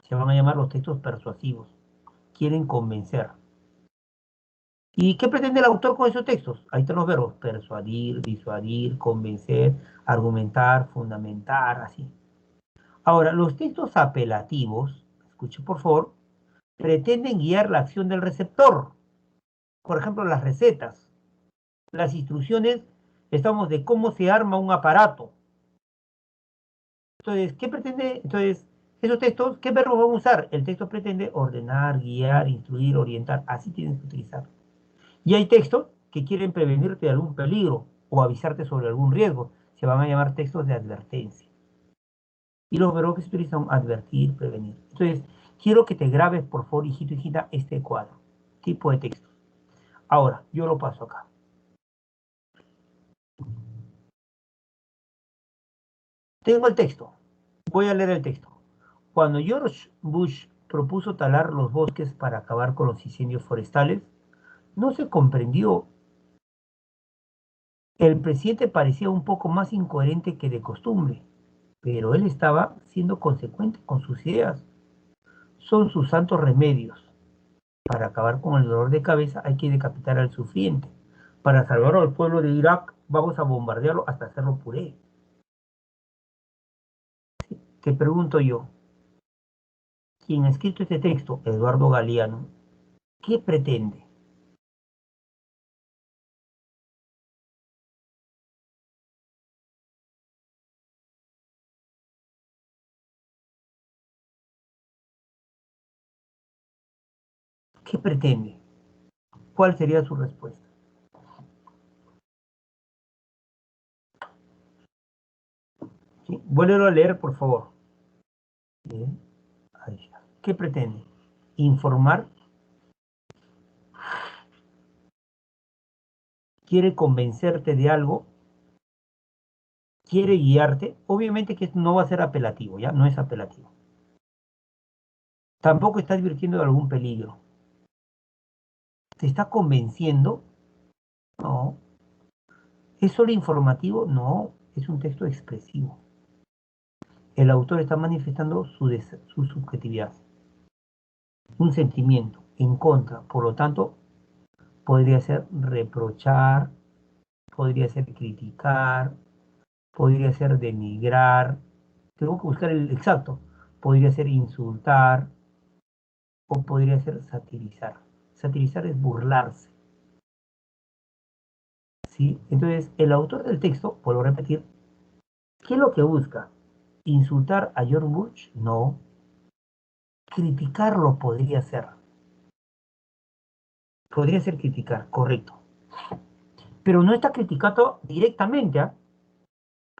se van a llamar los textos persuasivos, quieren convencer. ¿Y qué pretende el autor con esos textos? Ahí están los verbos, persuadir, disuadir, convencer, argumentar, fundamentar, así. Ahora, los textos apelativos, escuche por favor, pretenden guiar la acción del receptor. Por ejemplo, las recetas, las instrucciones, estamos de cómo se arma un aparato. Entonces, ¿qué pretende? Entonces, esos textos, ¿qué verbos van a usar? El texto pretende ordenar, guiar, instruir, orientar. Así tienes que utilizar. Y hay textos que quieren prevenirte de algún peligro o avisarte sobre algún riesgo. Se van a llamar textos de advertencia. Y los verbos que se utilizan son advertir, prevenir. Entonces, quiero que te grabes, por favor, hijito, hijita, este cuadro. Tipo de texto. Ahora, yo lo paso acá. Tengo el texto. Voy a leer el texto. Cuando George Bush propuso talar los bosques para acabar con los incendios forestales, no se comprendió. El presidente parecía un poco más incoherente que de costumbre. pero él estaba siendo consecuente con sus ideas. Son sus santos remedios. Para acabar con el dolor de cabeza hay que decapitar al sufriente. Para salvar al pueblo de Irak vamos a bombardearlo hasta hacerlo puré. Te pregunto yo, quien ha escrito este texto, Eduardo Galeano, ¿qué pretende? ¿Qué pretende? ¿Cuál sería su respuesta? ¿Sí? Vuélvelo a leer, por favor. Bien. Ahí está. ¿Qué pretende? Informar, quiere convencerte de algo, quiere guiarte. Obviamente que no va a ser apelativo, ¿ya? No es apelativo. Tampoco está advirtiendo de algún peligro. ¿Te está convenciendo? No. ¿Es solo informativo? No. Es un texto expresivo. El autor está manifestando su subjetividad, un sentimiento en contra. Por lo tanto, podría ser reprochar, podría ser criticar, podría ser denigrar. Tengo que buscar el exacto. Podría ser insultar o podría ser satirizar. Satirizar es burlarse, ¿sí? Entonces, el autor del texto, vuelvo a repetir, ¿qué es lo que busca? ¿Insultar a George Bush? No. Criticarlo podría ser. Podría ser criticar, correcto. Pero no está criticando directamente, ¿ah?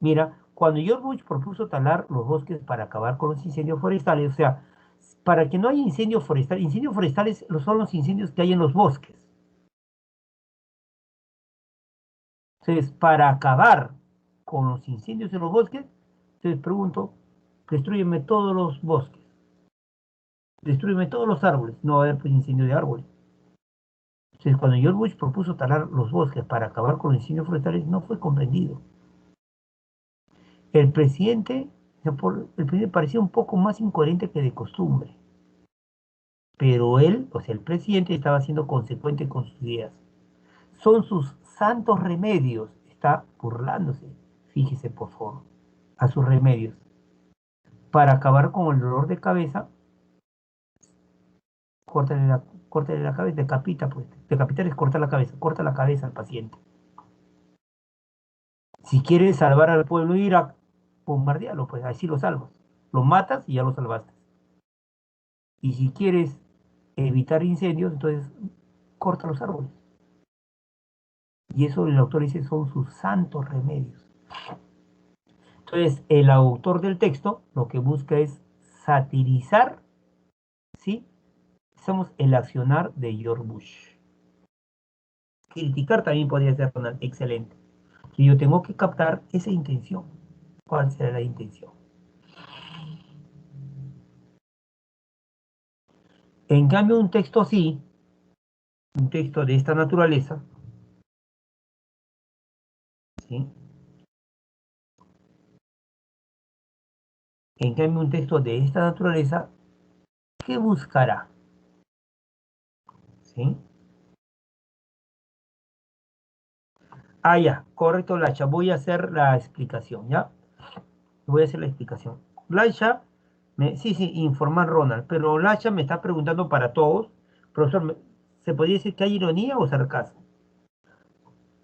Mira, cuando George Bush propuso talar los bosques para acabar con los incendios forestales, o sea, para que no haya incendios forestales son los incendios que hay en los bosques. Entonces, para acabar con los incendios en los bosques, les pregunto, destruyeme todos los bosques, destruyeme todos los árboles, no va a haber pues, incendio de árboles. Entonces, cuando George Bush propuso talar los bosques para acabar con los incendios forestales, no fue comprendido. El presidente, el presidente parecía un poco más incoherente que de costumbre, pero él, o sea, el presidente estaba siendo consecuente con sus ideas. Son sus santos remedios, está burlándose, fíjese por favor, a sus remedios. Para acabar con el dolor de cabeza, córtale la cabeza, decapita, pues. Decapitar es cortar la cabeza, corta la cabeza al paciente. Si quieres salvar al pueblo de Irak, bombardealo, pues así lo salvas. Lo matas y ya lo salvaste. Y si quieres evitar incendios, entonces corta los árboles. Y eso el autor dice son sus santos remedios. Entonces, el autor del texto lo que busca es satirizar, ¿sí? Somos el accionar de George Bush. Criticar también podría ser excelente. Y yo tengo que captar esa intención. ¿Cuál será la intención? En cambio, un texto así, un texto de esta naturaleza, ¿sí? En cambio, un texto de esta naturaleza, ¿qué buscará? ¿Sí? Ah, ya, correcto, Lacha. Voy a hacer la explicación, ¿ya? Voy a hacer la explicación. Lacha, sí, sí, informar Ronald, pero Lacha me está preguntando para todos, profesor, ¿se podría decir que hay ironía o sarcasmo?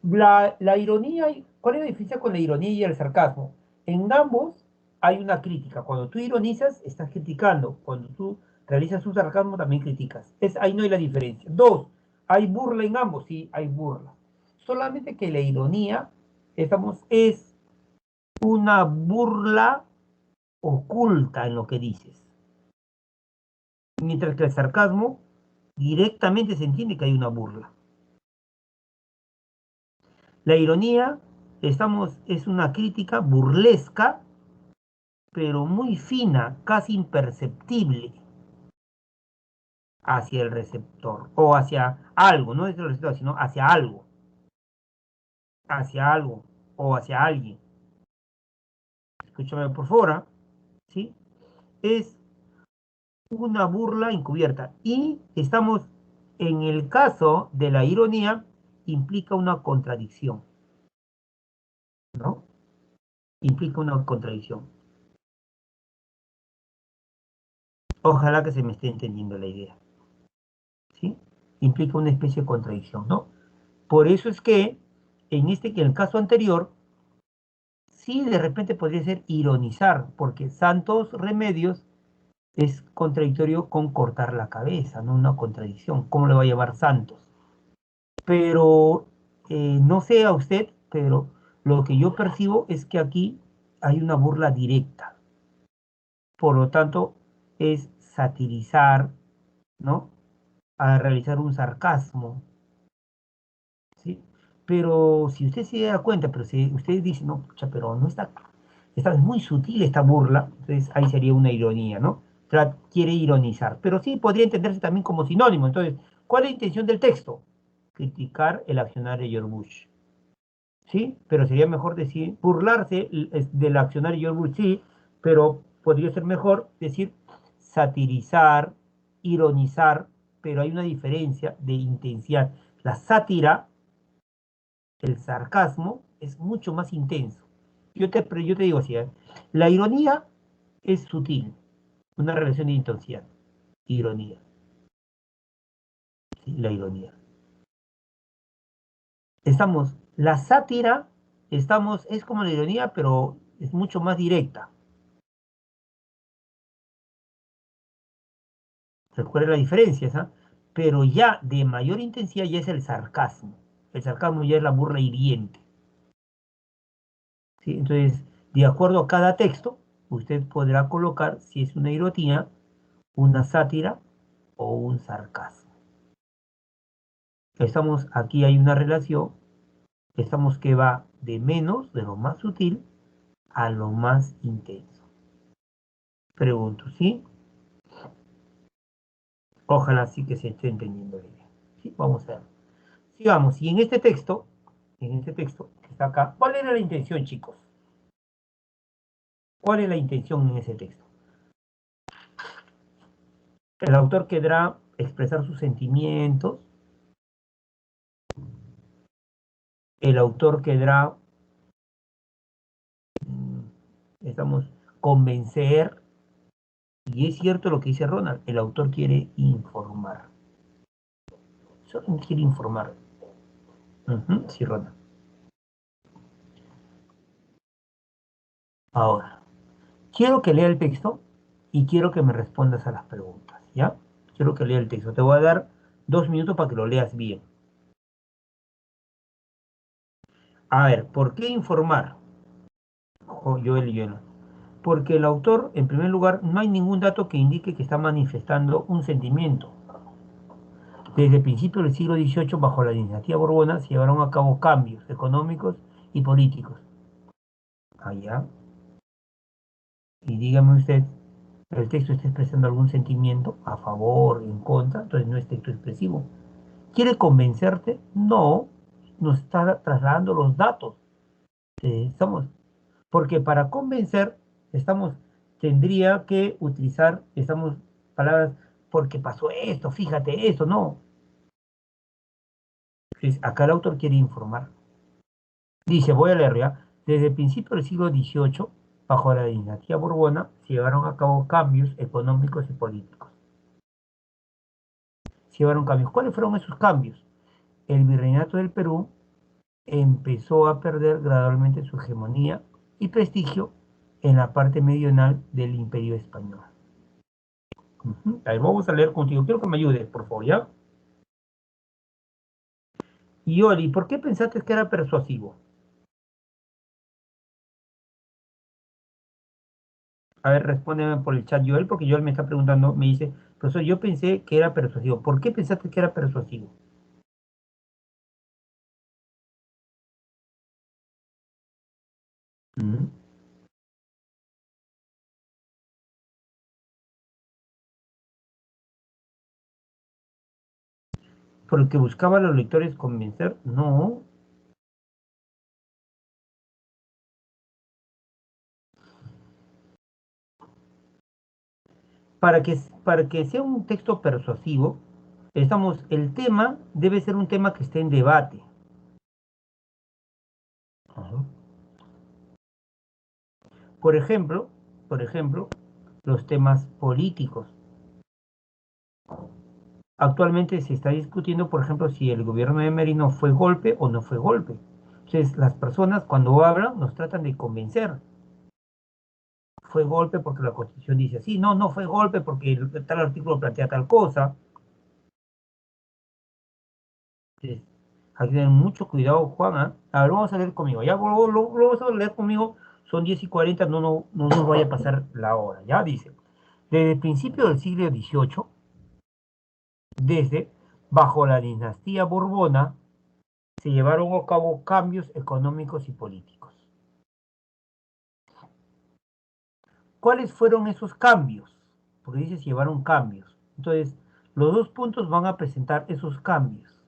La ironía, ¿cuál es la diferencia con la ironía y el sarcasmo? En ambos hay una crítica. Cuando tú ironizas, estás criticando. Cuando tú realizas un sarcasmo, también criticas. Ahí no hay la diferencia. Dos, hay burla en ambos, sí, hay burla. Solamente que la ironía, es una burla oculta en lo que dices. Mientras que el sarcasmo directamente se entiende que hay una burla. La ironía, es una crítica burlesca, pero muy fina, casi imperceptible hacia el receptor o hacia algo, no es el receptor, sino hacia algo o hacia alguien. escúchame por favor, ¿ah? ¿Sí? Es una burla encubierta. Y estamos, en el caso de la ironía, implica una contradicción, ¿no? Implica una contradicción. Ojalá que se me esté entendiendo la idea, ¿sí? Implica una especie de contradicción, ¿no? Por eso es que, que en el caso anterior, sí de repente podría ser ironizar, porque santos remedios es contradictorio con cortar la cabeza, no una contradicción. ¿Cómo le va a llamar santos? Pero no sé a usted, pero lo que yo percibo es que aquí hay una burla directa. Por lo tanto, es satirizar, ¿no? A realizar un sarcasmo, ¿sí? Pero si usted se da cuenta, pero si usted dice, no, pucha, pero no está, es muy sutil esta burla, entonces ahí sería una ironía, ¿no? Quiere ironizar, pero sí podría entenderse también como sinónimo. Entonces, ¿cuál es la intención del texto? Criticar el accionar de George Bush, ¿sí? Pero sería mejor decir, burlarse del accionar de George Bush, sí, pero podría ser mejor decir satirizar, ironizar, pero hay una diferencia de intensidad. La sátira, el sarcasmo, es mucho más intenso. Yo te digo así, ¿eh? La ironía es sutil, una relación de intensidad. Ironía, sí, la ironía. La sátira, es como la ironía, pero es mucho más directa. Recuerda la diferencia, ¿esa? Pero ya de mayor intensidad ya es el sarcasmo. El sarcasmo ya es la burla hiriente, ¿sí? Entonces, de acuerdo a cada texto, usted podrá colocar si es una ironía, una sátira o un sarcasmo. Aquí hay una relación, que va de menos, de lo más sutil, a lo más intenso. Pregunto, ¿sí? Ojalá sí que se esté entendiendo la idea. ¿Sí? Vamos a ver. Sigamos. Y en este texto que está acá, ¿cuál era la intención, chicos? ¿Cuál es la intención en ese texto? El autor querrá expresar sus sentimientos, el autor querrá, mm, convencer, y es cierto lo que dice Ronald, el autor quiere informar. Solo quiere informar. Sí, Ronald. Ahora, quiero que lea el texto y quiero que me respondas a las preguntas, ¿ya? Quiero que lea el texto. Te voy a dar 2 minutos para que lo leas bien. A ver, ¿por qué informar? Joel y Jonas. Porque el autor, en primer lugar, no hay ningún dato que indique que está manifestando un sentimiento. Desde principios del siglo XVIII, bajo la dinastía Borbona, se llevaron a cabo cambios económicos y políticos. Allá. Y dígame usted, ¿el texto está expresando algún sentimiento a favor, en contra? Entonces no es texto expresivo. ¿Quiere convencerte? No, nos está trasladando los datos. Estamos, porque para convencer, estamos, tendría que utilizar, palabras, porque pasó esto, fíjate esto, no. Entonces, acá el autor quiere informar. Dice, voy a leer ya, desde el principio del siglo XVIII, bajo la dinastía Borbona, se llevaron a cabo cambios económicos y políticos. Se llevaron cambios. ¿Cuáles fueron esos cambios? El virreinato del Perú empezó a perder gradualmente su hegemonía y prestigio en la parte meridional del Imperio Español. A ver, vamos a leer contigo. Quiero que me ayudes, por favor, ¿ya? Y Oli, ¿por qué pensaste que era persuasivo? A ver, respóndeme por el chat, Joel, porque Joel me está preguntando, me dice, profesor, yo pensé que era persuasivo. ¿Por qué pensaste que era persuasivo? Mm. ¿Porque buscaba a los lectores convencer? No. para que sea un texto persuasivo, el tema debe ser un tema que esté en debate. Ajá. Por ejemplo, por ejemplo, los temas políticos. Actualmente se está discutiendo, por ejemplo, si el gobierno de Merino fue golpe o no fue golpe. Entonces, las personas cuando hablan nos tratan de convencer. Fue golpe porque la Constitución dice así. No, no fue golpe porque tal artículo plantea tal cosa. Entonces, hay que tener mucho cuidado, Juan. ¿Ah? A ver, vamos a leer conmigo. Ya lo vamos a leer conmigo. Son 10:40, no nos vaya a pasar la hora. Ya dice. Desde el principio del siglo XVIII, desde bajo la dinastía Borbona, se llevaron a cabo cambios económicos y políticos. ¿Cuáles fueron esos cambios? Porque dice se llevaron cambios. Entonces, los dos puntos van a presentar esos cambios.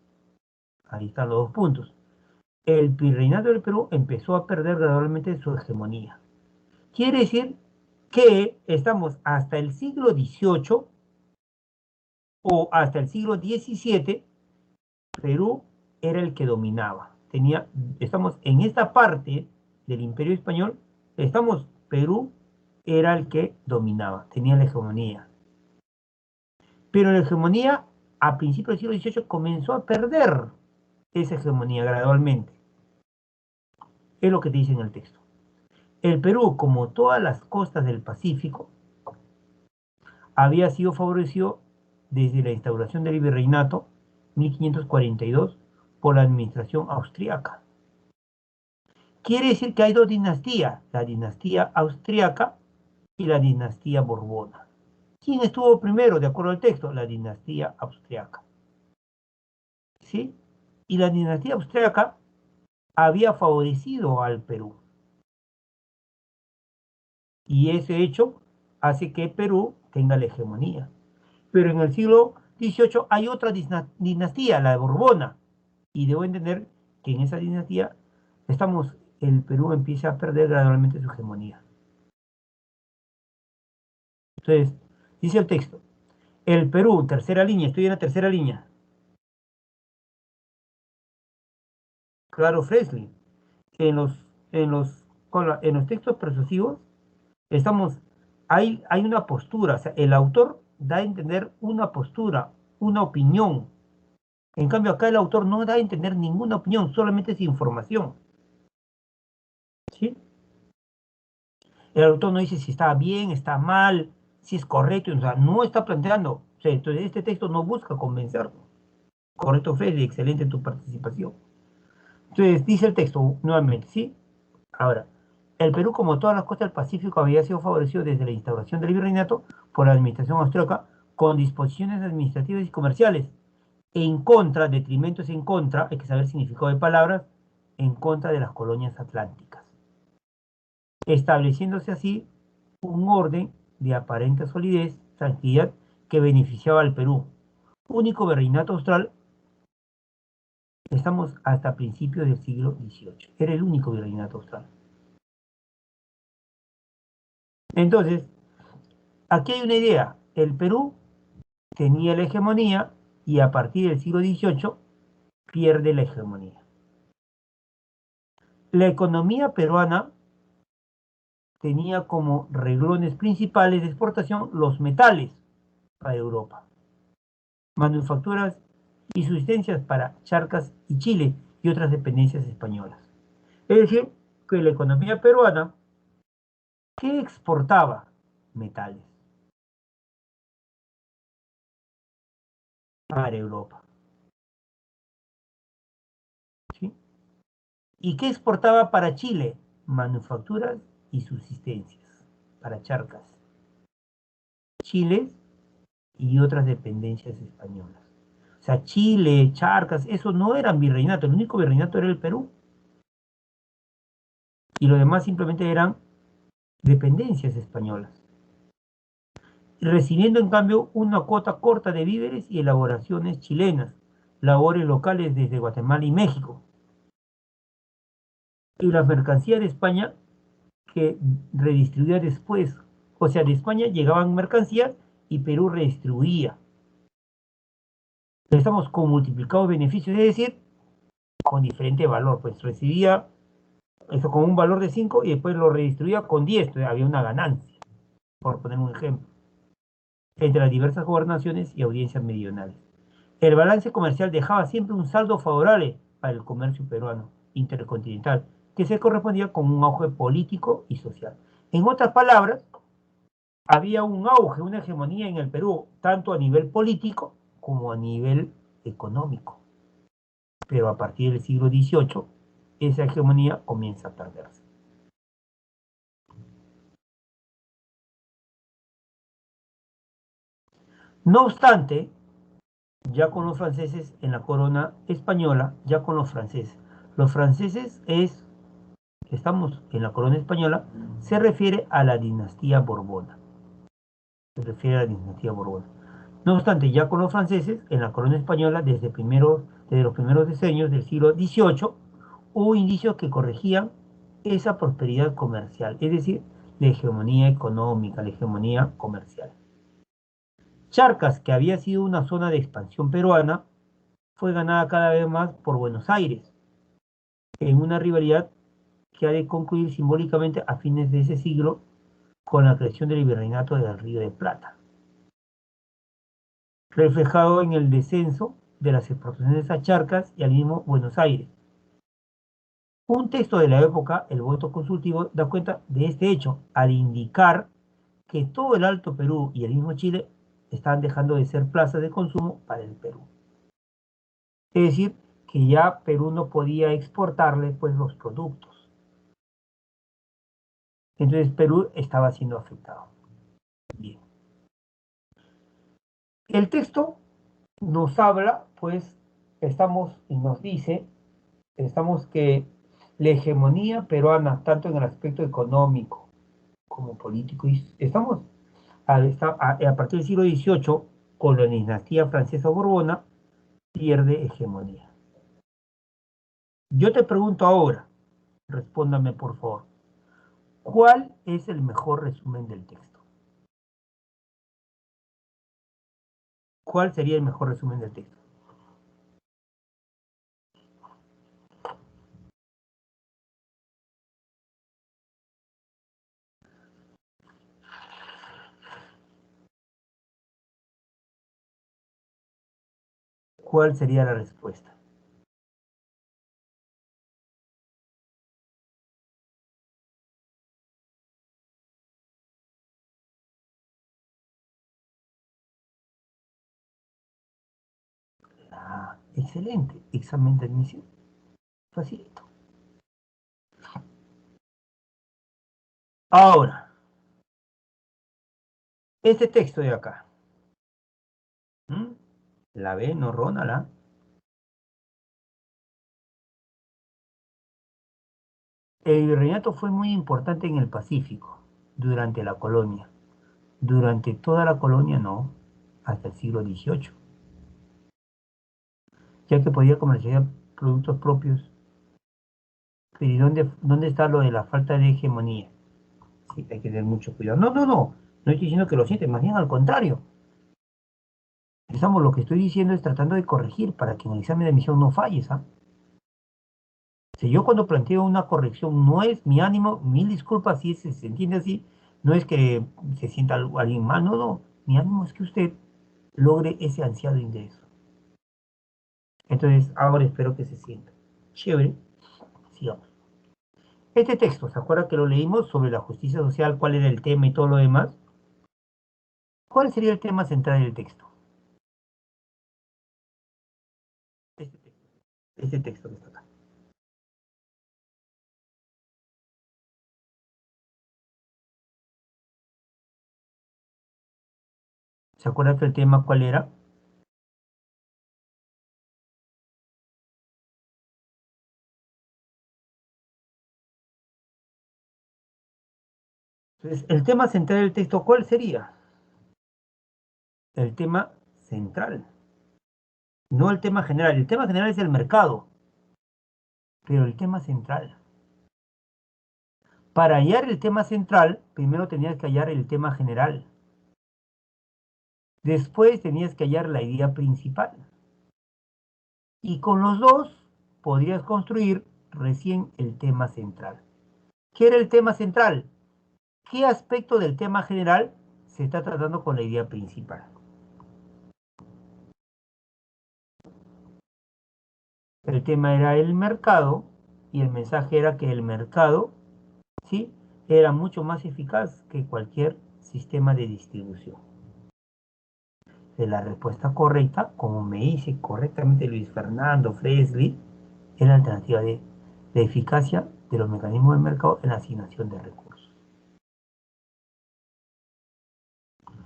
Ahí están los dos puntos. El virreinato del Perú empezó a perder gradualmente su hegemonía. Quiere decir que estamos hasta el siglo XVIII o hasta el siglo XVII, Perú era el que dominaba. Estamos en esta parte del Imperio Español, Perú era el que dominaba, tenía la hegemonía. Pero la hegemonía a principios del siglo XVIII comenzó a perder esa hegemonía gradualmente. Es lo que te dice en el texto. El Perú, como todas las costas del Pacífico, había sido favorecido desde la instauración del virreinato 1542 por la administración austriaca. Quiere decir que hay dos dinastías, la dinastía austriaca y la dinastía borbona. ¿Quién estuvo primero, de acuerdo al texto? La dinastía austriaca. ¿Sí? Y la dinastía austriaca había favorecido al Perú. Y ese hecho hace que Perú tenga la hegemonía. Pero en el siglo XVIII hay otra dinastía, la de Borbona. Y debo entender que en esa dinastía el Perú empieza a perder gradualmente su hegemonía. Entonces, dice el texto, el Perú, tercera línea, estoy en la tercera línea. Claro, Fresley. En los, en los textos persuasivos estamos, hay una postura, o sea, el autor da a entender una postura, una opinión. En cambio, acá el autor no da a entender ninguna opinión, solamente es información. ¿Sí? El autor no dice si está bien, está mal, si es correcto, o sea, no está planteando. O sea, entonces este texto no busca convencernos. Correcto, Freddy, excelente tu participación. Entonces, dice el texto nuevamente, ¿sí? Ahora, el Perú, como todas las costas del Pacífico, había sido favorecido desde la instauración del virreinato por la administración austríaca con disposiciones administrativas y comerciales en contra, detrimentos en contra, hay que saber el significado de palabras, en contra de las colonias atlánticas, estableciéndose así un orden de aparente solidez, tranquilidad, que beneficiaba al Perú. Único virreinato austral, estamos hasta principios del siglo XVIII. Era el único virreinato austral. Entonces, aquí hay una idea. El Perú tenía la hegemonía y a partir del siglo XVIII pierde la hegemonía. La economía peruana tenía como reglones principales de exportación los metales para Europa, manufacturas y subsistencias para Charcas y Chile y otras dependencias españolas. Es decir, que la economía peruana, ¿qué exportaba? Metales para Europa. ¿Sí? ¿Y qué exportaba para Chile? Manufacturas y subsistencias para Charcas, Chile y otras dependencias españolas. O sea, Chile, Charcas, eso no eran virreinato, el único virreinato era el Perú. Y lo demás simplemente eran dependencias españolas, recibiendo en cambio una cuota corta de víveres y elaboraciones chilenas, labores locales desde Guatemala y México, y la mercancía de España que redistribuía después. O sea, de España llegaban mercancías y Perú redistribuía. Estamos con multiplicados beneficios, es decir, con diferente valor, pues recibía eso con un valor de 5 y después lo redistribuía con 10, entonces había una ganancia, por poner un ejemplo, entre las diversas gobernaciones y audiencias meridionales. El balance comercial dejaba siempre un saldo favorable para el comercio peruano intercontinental, que se correspondía con un auge político y social. En otras palabras, había un auge, una hegemonía en el Perú, tanto a nivel político como a nivel económico. Pero a partir del siglo XVIII, esa hegemonía comienza a perderse. No obstante, ya con los franceses en la corona española, ya con los franceses estamos en la corona española, se refiere a la dinastía Borbona. Se refiere a la dinastía Borbona. No obstante, ya con los franceses, en la corona española, desde los primeros decenios del siglo XVIII, hubo indicios que corregían esa prosperidad comercial, es decir, la hegemonía económica, la hegemonía comercial. Charcas, que había sido una zona de expansión peruana, fue ganada cada vez más por Buenos Aires, en una rivalidad que ha de concluir simbólicamente a fines de ese siglo con la creación del virreinato del Río de Plata, reflejado en el descenso de las exportaciones a Charcas y al mismo Buenos Aires. Un texto de la época, el voto consultivo, da cuenta de este hecho al indicar que todo el Alto Perú y el mismo Chile estaban dejando de ser plazas de consumo para el Perú. Es decir, que ya Perú no podía exportarle pues los productos. Entonces Perú estaba siendo afectado. Bien. El texto nos habla, pues, estamos y nos dice, estamos que la hegemonía peruana, tanto en el aspecto económico como político, y estamos a partir del siglo XVIII, con la dinastía francesa borbona, pierde hegemonía. Yo te pregunto ahora, respóndame por favor, ¿cuál es el mejor resumen del texto? ¿Cuál sería el mejor resumen del texto? ¿Cuál sería la respuesta? Ah, excelente, examen de admisión. Facilito. Ahora, este texto de acá. ¿Mm? La B, no Rona, la. El virreinato fue muy importante en el Pacífico durante la colonia. Durante toda la colonia no, hasta el siglo XVIII, ya que podía comercializar productos propios. Pero ¿y dónde está lo de la falta de hegemonía? Sí, hay que tener mucho cuidado. No, no, no. No estoy diciendo que lo siente, más bien al contrario. Lo que estoy diciendo es tratando de corregir para que en el examen de admisión no falles, ¿ah? Si yo cuando planteo una corrección no es mi ánimo, mil disculpas si se entiende así, no es que se sienta alguien mal, no, no. Mi ánimo es que usted logre ese ansiado ingreso. Entonces, ahora espero que se sienta. Chévere, sigamos. Este texto, ¿se acuerda que lo leímos sobre la justicia social, cuál era el tema y todo lo demás? ¿Cuál sería el tema central del texto? Este texto, este texto que está acá. ¿Se acuerda que el tema cuál era? Entonces, el tema central del texto, ¿cuál sería? El tema central, no el tema general. El tema general es el mercado, pero el tema central. Para hallar el tema central, primero tenías que hallar el tema general. Después tenías que hallar la idea principal. Y con los dos podrías construir recién el tema central. ¿Qué era el tema central? ¿Qué aspecto del tema general se está tratando con la idea principal? El tema era el mercado y el mensaje era que el mercado, ¿sí?, era mucho más eficaz que cualquier sistema de distribución. De la respuesta correcta, como me dice correctamente Luis Fernando Fresley, es la alternativa de eficacia de los mecanismos del mercado en la asignación de recursos.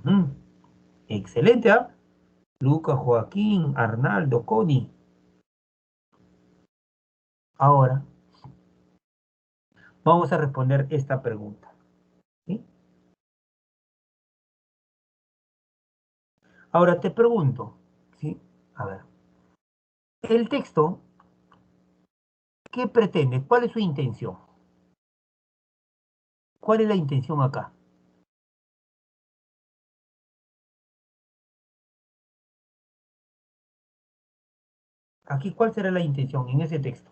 Mm, excelente, ¿ah? Lucas, Joaquín, Arnaldo, Connie. Ahora, vamos a responder esta pregunta, ¿sí? Ahora te pregunto, ¿sí? A ver, el texto, ¿qué pretende? ¿Cuál es su intención? ¿Cuál es la intención acá? Aquí, ¿cuál será la intención en ese texto?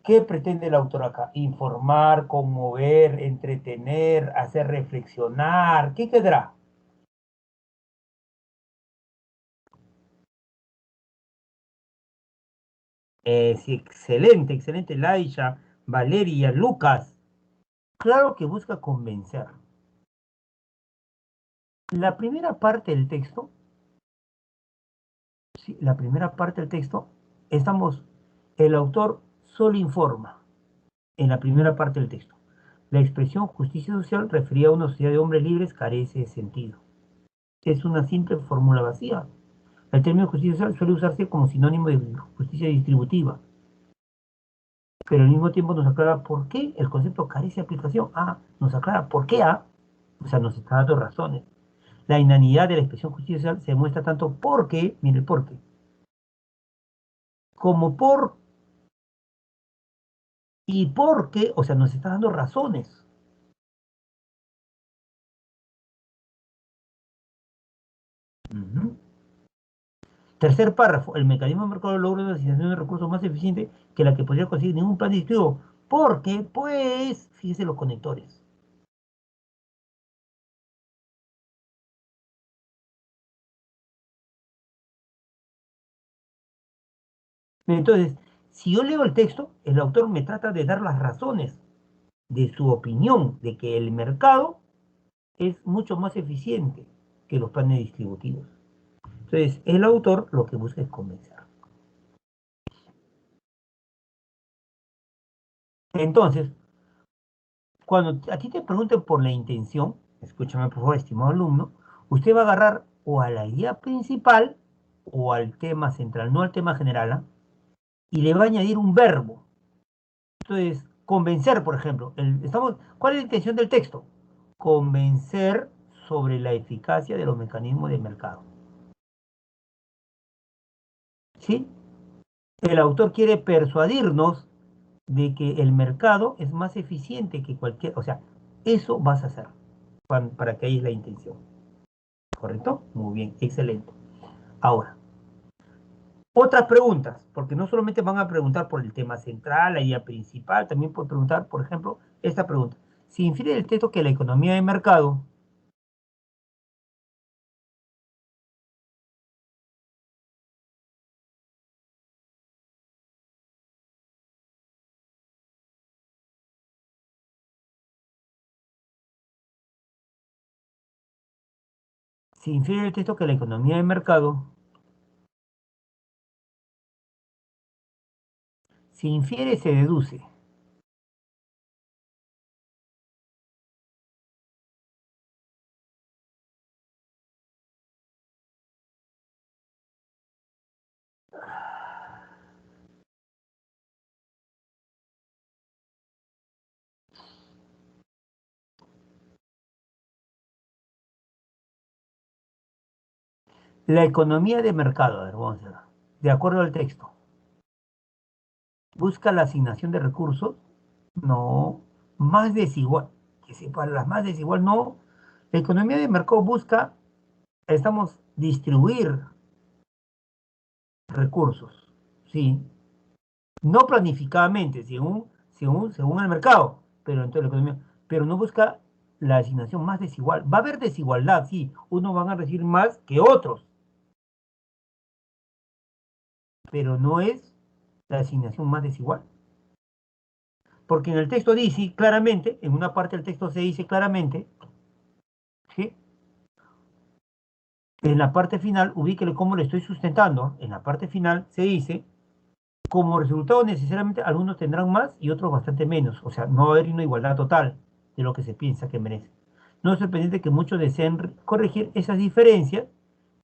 ¿Qué pretende el autor acá? Informar, conmover, entretener, hacer reflexionar. ¿Qué quedará? Sí, excelente, excelente, Laisha, Valeria, Lucas. Claro que busca convencer. La primera parte del texto, sí, la primera parte del texto, el autor solo informa en la primera parte del texto. La expresión justicia social refería a una sociedad de hombres libres carece de sentido. Es una simple fórmula vacía. El término justicia social suele usarse como sinónimo de justicia distributiva, pero al mismo tiempo nos aclara por qué el concepto carece de aplicación. Ah, nos aclara por qué A, o sea, nos está dando razones. La inanidad de la expresión justicia social se muestra tanto porque, mire el por qué, como por y porque, o sea, nos está dando razones. Ujú. Tercer párrafo, el mecanismo de mercado logra una asignación de recursos más eficiente que la que podría conseguir ningún plan distributivo. Porque, pues, fíjese los conectores. Entonces, si yo leo el texto, el autor me trata de dar las razones de su opinión de que el mercado es mucho más eficiente que los planes distributivos. Entonces, el autor lo que busca es convencer. Entonces, cuando a ti te pregunten por la intención, escúchame por favor, estimado alumno, usted va a agarrar o a la idea principal o al tema central, no al tema general, ¿ah? Y le va a añadir un verbo. Entonces, convencer, por ejemplo, ¿cuál es la intención del texto? Convencer sobre la eficacia de los mecanismos de mercado. ¿Sí? El autor quiere persuadirnos de que el mercado es más eficiente que cualquier, o sea, eso vas a hacer para que ahí es la intención. ¿Correcto? Muy bien, excelente. Ahora, otras preguntas, porque no solamente van a preguntar por el tema central, la idea principal, también pueden preguntar, por ejemplo, esta pregunta. Si infiere el texto que la economía de mercado, si infiere el texto que la economía de mercado, si infiere se deduce. La economía de mercado, a ver, vamos a ver, de acuerdo al texto, busca la asignación de recursos, no, más desigual, que sepa, las más desigual, no. La economía de mercado busca Estamos distribuir recursos, ¿sí? No planificadamente, según el mercado, pero en toda la economía, pero no busca la asignación más desigual. Va a haber desigualdad, sí, unos van a recibir más que otros, pero no es la asignación más desigual. Porque en el texto dice claramente, en una parte del texto se dice claramente, ¿sí? En la parte final, ubíquele cómo le estoy sustentando, en la parte final se dice, como resultado necesariamente algunos tendrán más y otros bastante menos, o sea, no va a haber una igualdad total de lo que se piensa que merece. No es sorprendente que muchos deseen corregir esas diferencias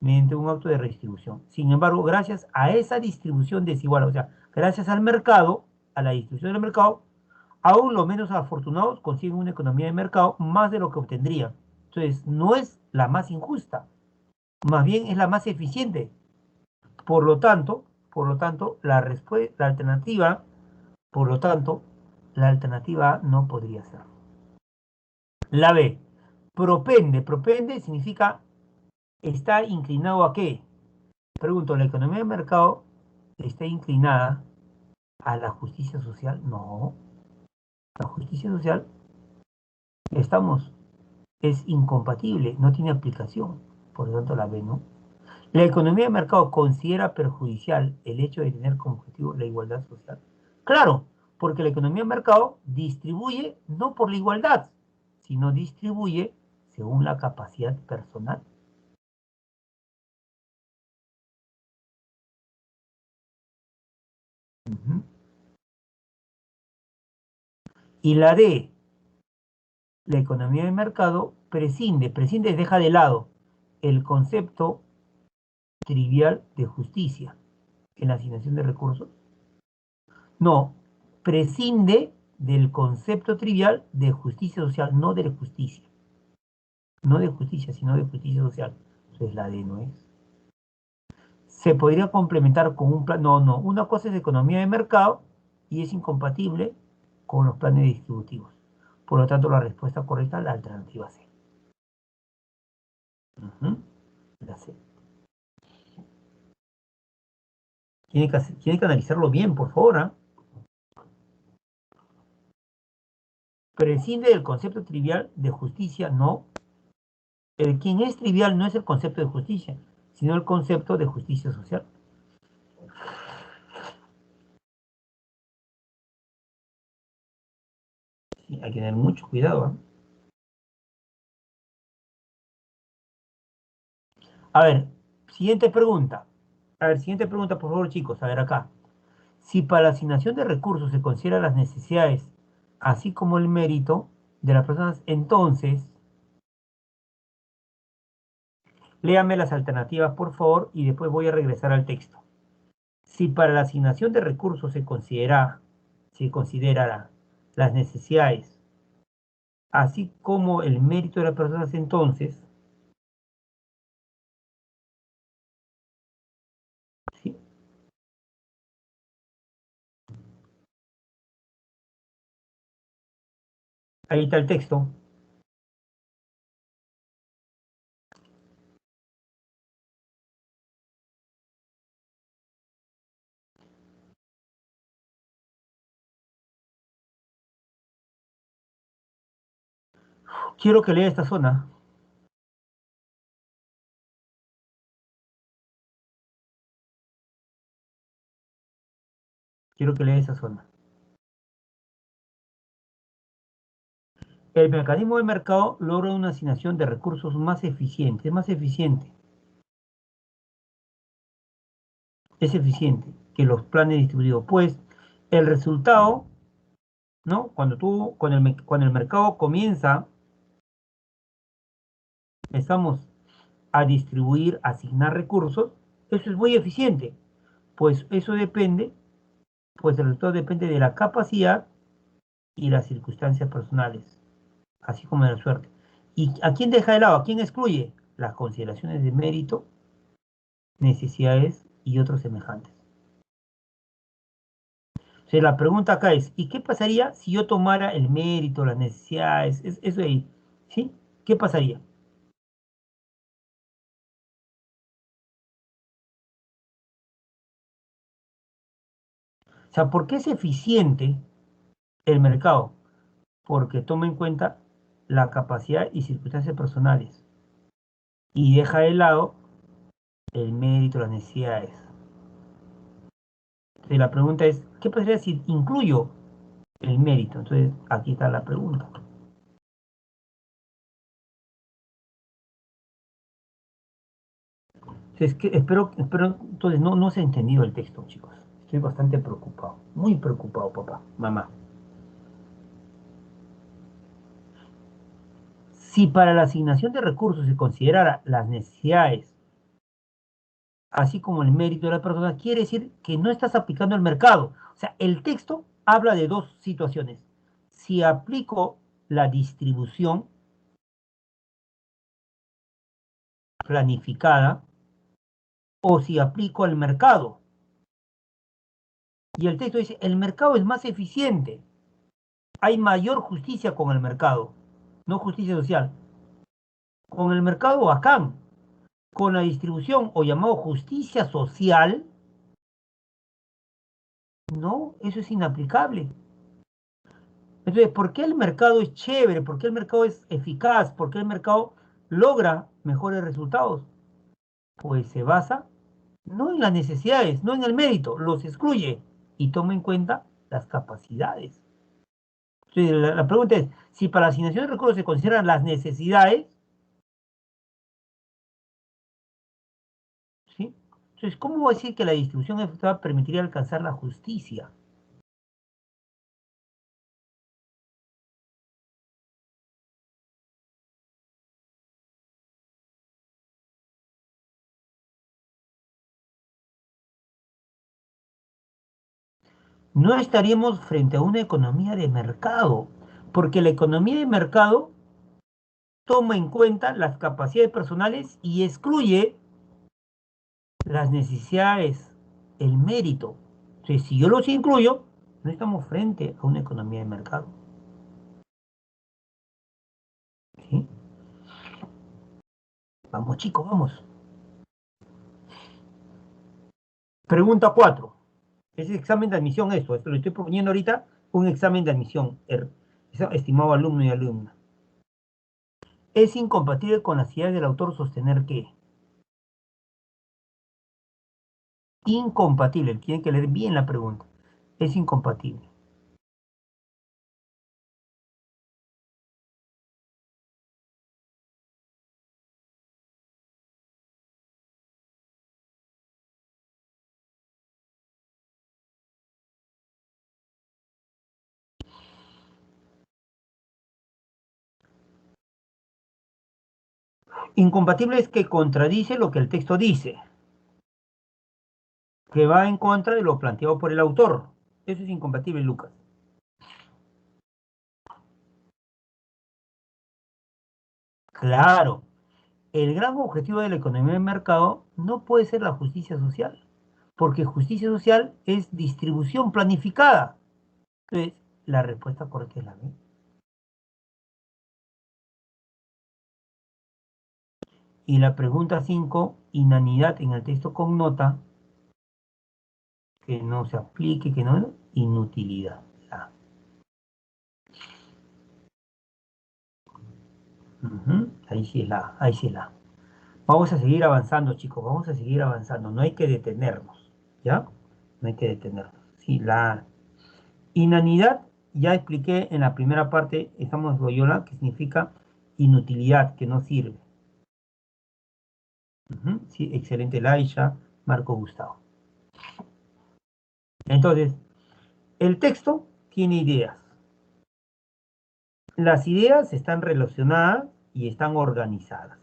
mediante un acto de redistribución. Sin embargo, gracias a esa distribución desigual, o sea, gracias al mercado, a la distribución del mercado, aún los menos afortunados consiguen una economía de mercado más de lo que obtendrían. Entonces, no es la más injusta, más bien es la más eficiente. Por lo tanto, la alternativa, por lo tanto, la alternativa A no podría ser. La B, propende significa está inclinado a qué. Pregunto, ¿la economía de mercado está inclinada a la justicia social? No, la justicia social, estamos, es incompatible, no tiene aplicación, por lo tanto la B no. La economía de mercado considera perjudicial el hecho de tener como objetivo la igualdad social. Claro, porque la economía de mercado distribuye no por la igualdad, sino distribuye según la capacidad personal. Ujú. Y la D, la economía de mercado prescinde, deja de lado el concepto trivial de justicia en la asignación de recursos. No, prescinde del concepto trivial de justicia social, no de justicia. No de justicia, sino de justicia social. Entonces la D no es. Se podría complementar con un plan. No, no. Una cosa es economía de mercado y es incompatible con los planes distributivos. Por lo tanto, la respuesta correcta es la alternativa C. Ujú, la C. Tiene que analizarlo bien, por favor. ¿Ah? Prescinde del concepto trivial de justicia, no. El quien es trivial no es el concepto de justicia, sino el concepto de justicia social. Sí, hay que tener mucho cuidado. ¿Ah? A ver, siguiente pregunta. A ver, siguiente pregunta, por favor, chicos. A ver acá. Si para la asignación de recursos se consideran las necesidades, así como el mérito de las personas, entonces, léame las alternativas, por favor, y después voy a regresar al texto. Si para la asignación de recursos se considera las necesidades, así como el mérito de las personas, entonces, ¿sí? Ahí está el texto. Quiero que lea esta zona. Quiero que lea esa zona. El mecanismo de mercado logra una asignación de recursos más eficiente. Es más eficiente. Es eficiente que los planes distributivos. Pues el resultado, ¿no? Cuando el mercado comienza, empezamos a distribuir, a asignar recursos, eso es muy eficiente. Pues eso depende, pues el resultado depende de la capacidad y las circunstancias personales, así como de la suerte. ¿Y a quién deja de lado? ¿A quién excluye? Las consideraciones de mérito, necesidades y otros semejantes. O sea, la pregunta acá es, ¿y qué pasaría si yo tomara el mérito, las necesidades, eso de ahí? ¿Sí? ¿Qué pasaría? sea, ¿por qué es eficiente el mercado? Porque toma en cuenta la capacidad y circunstancias personales y deja de lado el mérito, las necesidades. Entonces la pregunta es, ¿qué pasaría si incluyo el mérito? Entonces aquí está la pregunta. Entonces, espero, entonces no se ha entendido el texto, chicos. Estoy bastante preocupado, muy preocupado, papá, mamá. Si para la asignación de recursos se considerara las necesidades, así como el mérito de la persona, quiere decir que no estás aplicando el mercado. O sea, el texto habla de dos situaciones. Si aplico la distribución planificada o si aplico el mercado. Y el texto dice, el mercado es más eficiente. Hay mayor justicia con el mercado, no justicia social. Con el mercado bacán. Con la distribución o llamado justicia social, no, eso es inaplicable. Entonces, ¿por qué el mercado es chévere? ¿Por qué el mercado es eficaz? ¿Por qué el mercado logra mejores resultados? Pues se basa no en las necesidades, no en el mérito, los excluye y toma en cuenta las capacidades. Entonces, la pregunta es, si para la asignación de recursos se consideran las necesidades, ¿sí? Entonces, ¿cómo voy a decir que la distribución efectiva permitiría alcanzar la justicia? No estaríamos frente a una economía de mercado, porque la economía de mercado toma en cuenta las capacidades personales y excluye las necesidades, el mérito. Entonces, si yo los incluyo, no estamos frente a una economía de mercado. ¿Sí? Vamos, chicos, vamos. Pregunta 4. Es examen de admisión esto lo estoy proponiendo ahorita, un examen de admisión, estimado alumno y alumna. Es incompatible con las ideas del autor sostener que incompatible, tienen que leer bien la pregunta, es incompatible. Incompatible es que contradice lo que el texto dice, que va en contra de lo planteado por el autor. Eso es incompatible, Lucas. Claro, el gran objetivo de la economía de mercado no puede ser la justicia social, porque justicia social es distribución planificada. Entonces, la respuesta correcta es la B. Y la pregunta 5, inanidad en el texto connota que no se aplique, que no, inutilidad. Ah, ahí sí es ahí sí es la. Vamos a seguir avanzando, chicos, vamos a seguir avanzando, no hay que detenernos, ¿ya? No hay que detenernos. Sí, la inanidad, ya expliqué en la primera parte, estamos Loyola, que significa inutilidad, que no sirve. Sí, excelente, Laisha, Marco Gustavo. Entonces, el texto tiene ideas. Las ideas están relacionadas y están organizadas.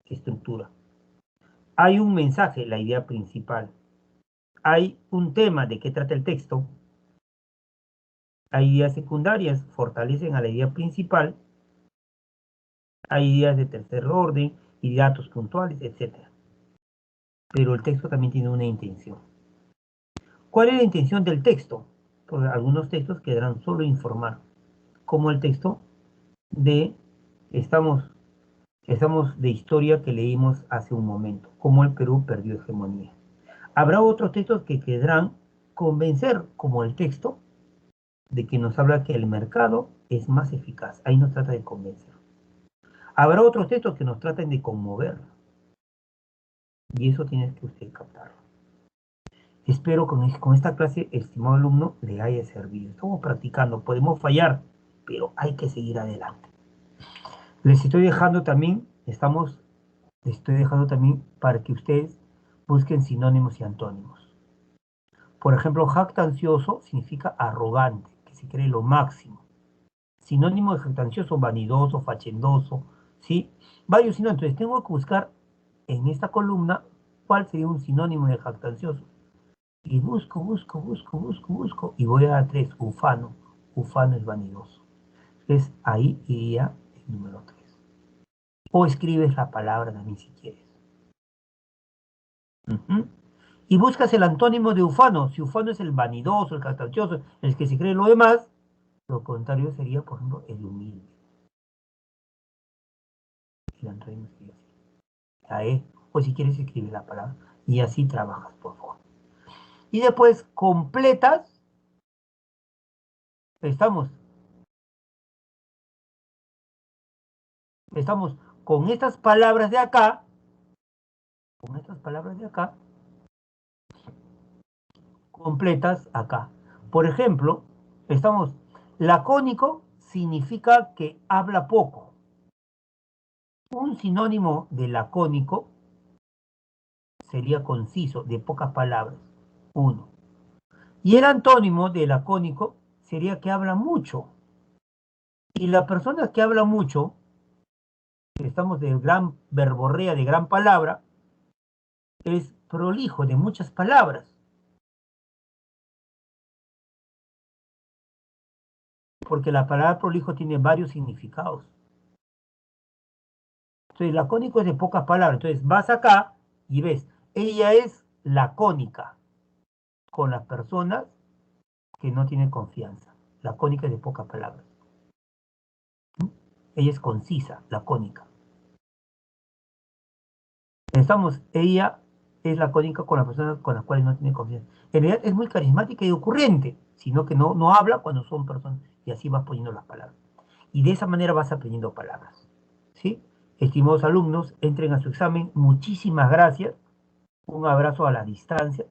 Estructura. Hay un mensaje, la idea principal. Hay un tema de qué trata el texto. Hay ideas secundarias, fortalecen a la idea principal. Hay ideas de tercer orden y datos puntuales, etc. Pero el texto también tiene una intención. ¿Cuál es la intención del texto? Porque algunos textos quedarán solo informar, como el texto de estamos, estamos de historia que leímos hace un momento, cómo el Perú perdió hegemonía. Habrá otros textos que quedarán convencer, como el texto, de que nos habla que el mercado es más eficaz. Ahí nos trata de convencer. Habrá otros textos que nos traten de conmover. Y eso tienes que usted captarlo. Espero con esta clase, estimado alumno, le haya servido. Estamos practicando, podemos fallar, pero hay que seguir adelante. Les estoy dejando también, les estoy dejando también para que ustedes busquen sinónimos y antónimos. Por ejemplo, jactancioso significa arrogante, que se cree lo máximo. Sinónimo de jactancioso, vanidoso, fachendoso, ¿sí? Varios sinónimos. Entonces tengo que buscar en esta columna cuál sería un sinónimo de jactancioso. Y busco, y voy a dar 3, ufano. Ufano es vanidoso. Es ahí iría el número 3. O escribes la palabra también si quieres. Ujú. Y buscas el antónimo de ufano. Si ufano es el vanidoso, el jactancioso, el que se cree lo demás, lo contrario sería, por ejemplo, el humilde. El antónimo sería así. La E. O si quieres escribir la palabra. Y así trabajas, por favor. Y después completas. Estamos Estamos con estas palabras de acá, completas acá. Por ejemplo, lacónico significa que habla poco. Un sinónimo de lacónico sería conciso, de pocas palabras. Uno. Y el antónimo de lacónico sería que habla mucho. Y la persona que habla mucho, estamos de gran verborrea, de gran palabra, es prolijo, de muchas palabras. Porque la palabra prolijo tiene varios significados. Entonces, lacónico es de pocas palabras. Entonces, vas acá y ves, ella es lacónica con las personas que no tienen confianza. Lacónica es de pocas palabras. Ella es concisa, lacónica. Ella es lacónica con las personas con las cuales no tiene confianza. En realidad es muy carismática y ocurrente, sino que no habla cuando son personas. Y así vas poniendo las palabras. Y de esa manera vas aprendiendo palabras. ¿Sí? Estimados alumnos, entren a su examen. Muchísimas gracias. Un abrazo a la distancia.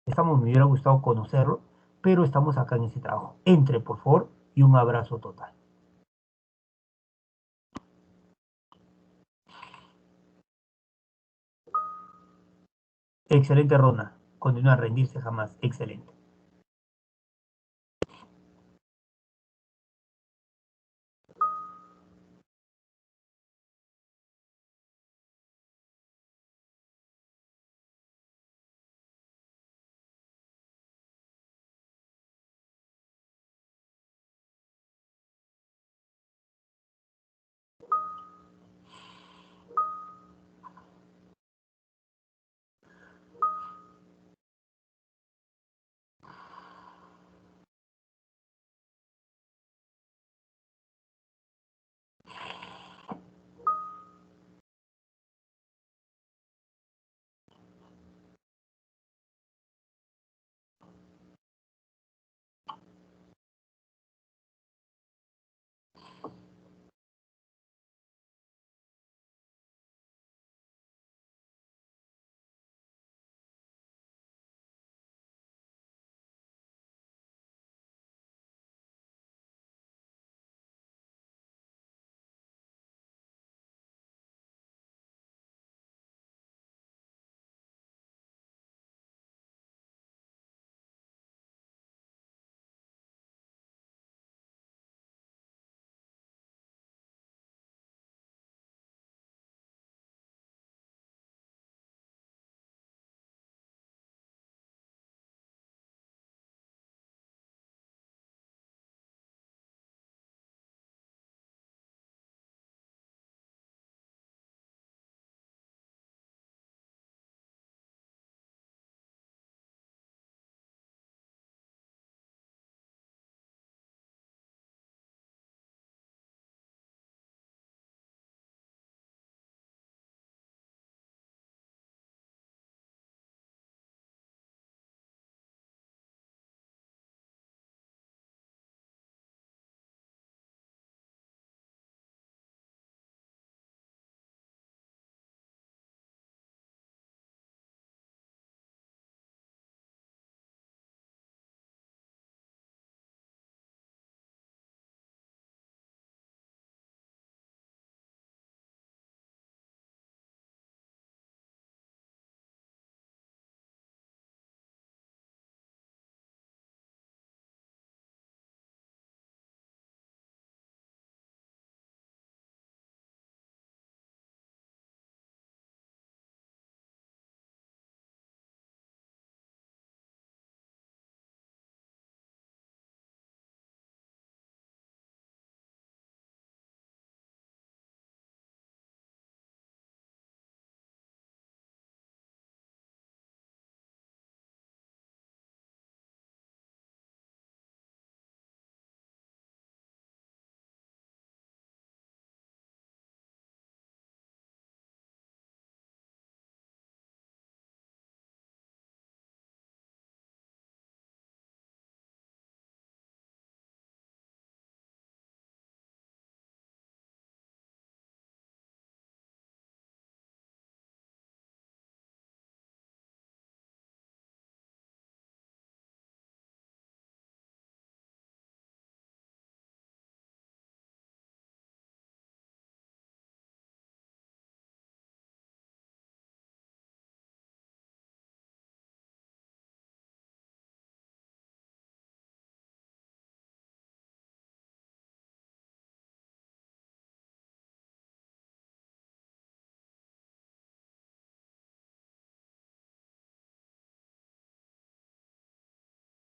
Me hubiera gustado conocerlo, pero estamos acá en ese trabajo. Entre, por favor, y un abrazo total. Excelente, Rona. Continúa a rendirse jamás. Excelente.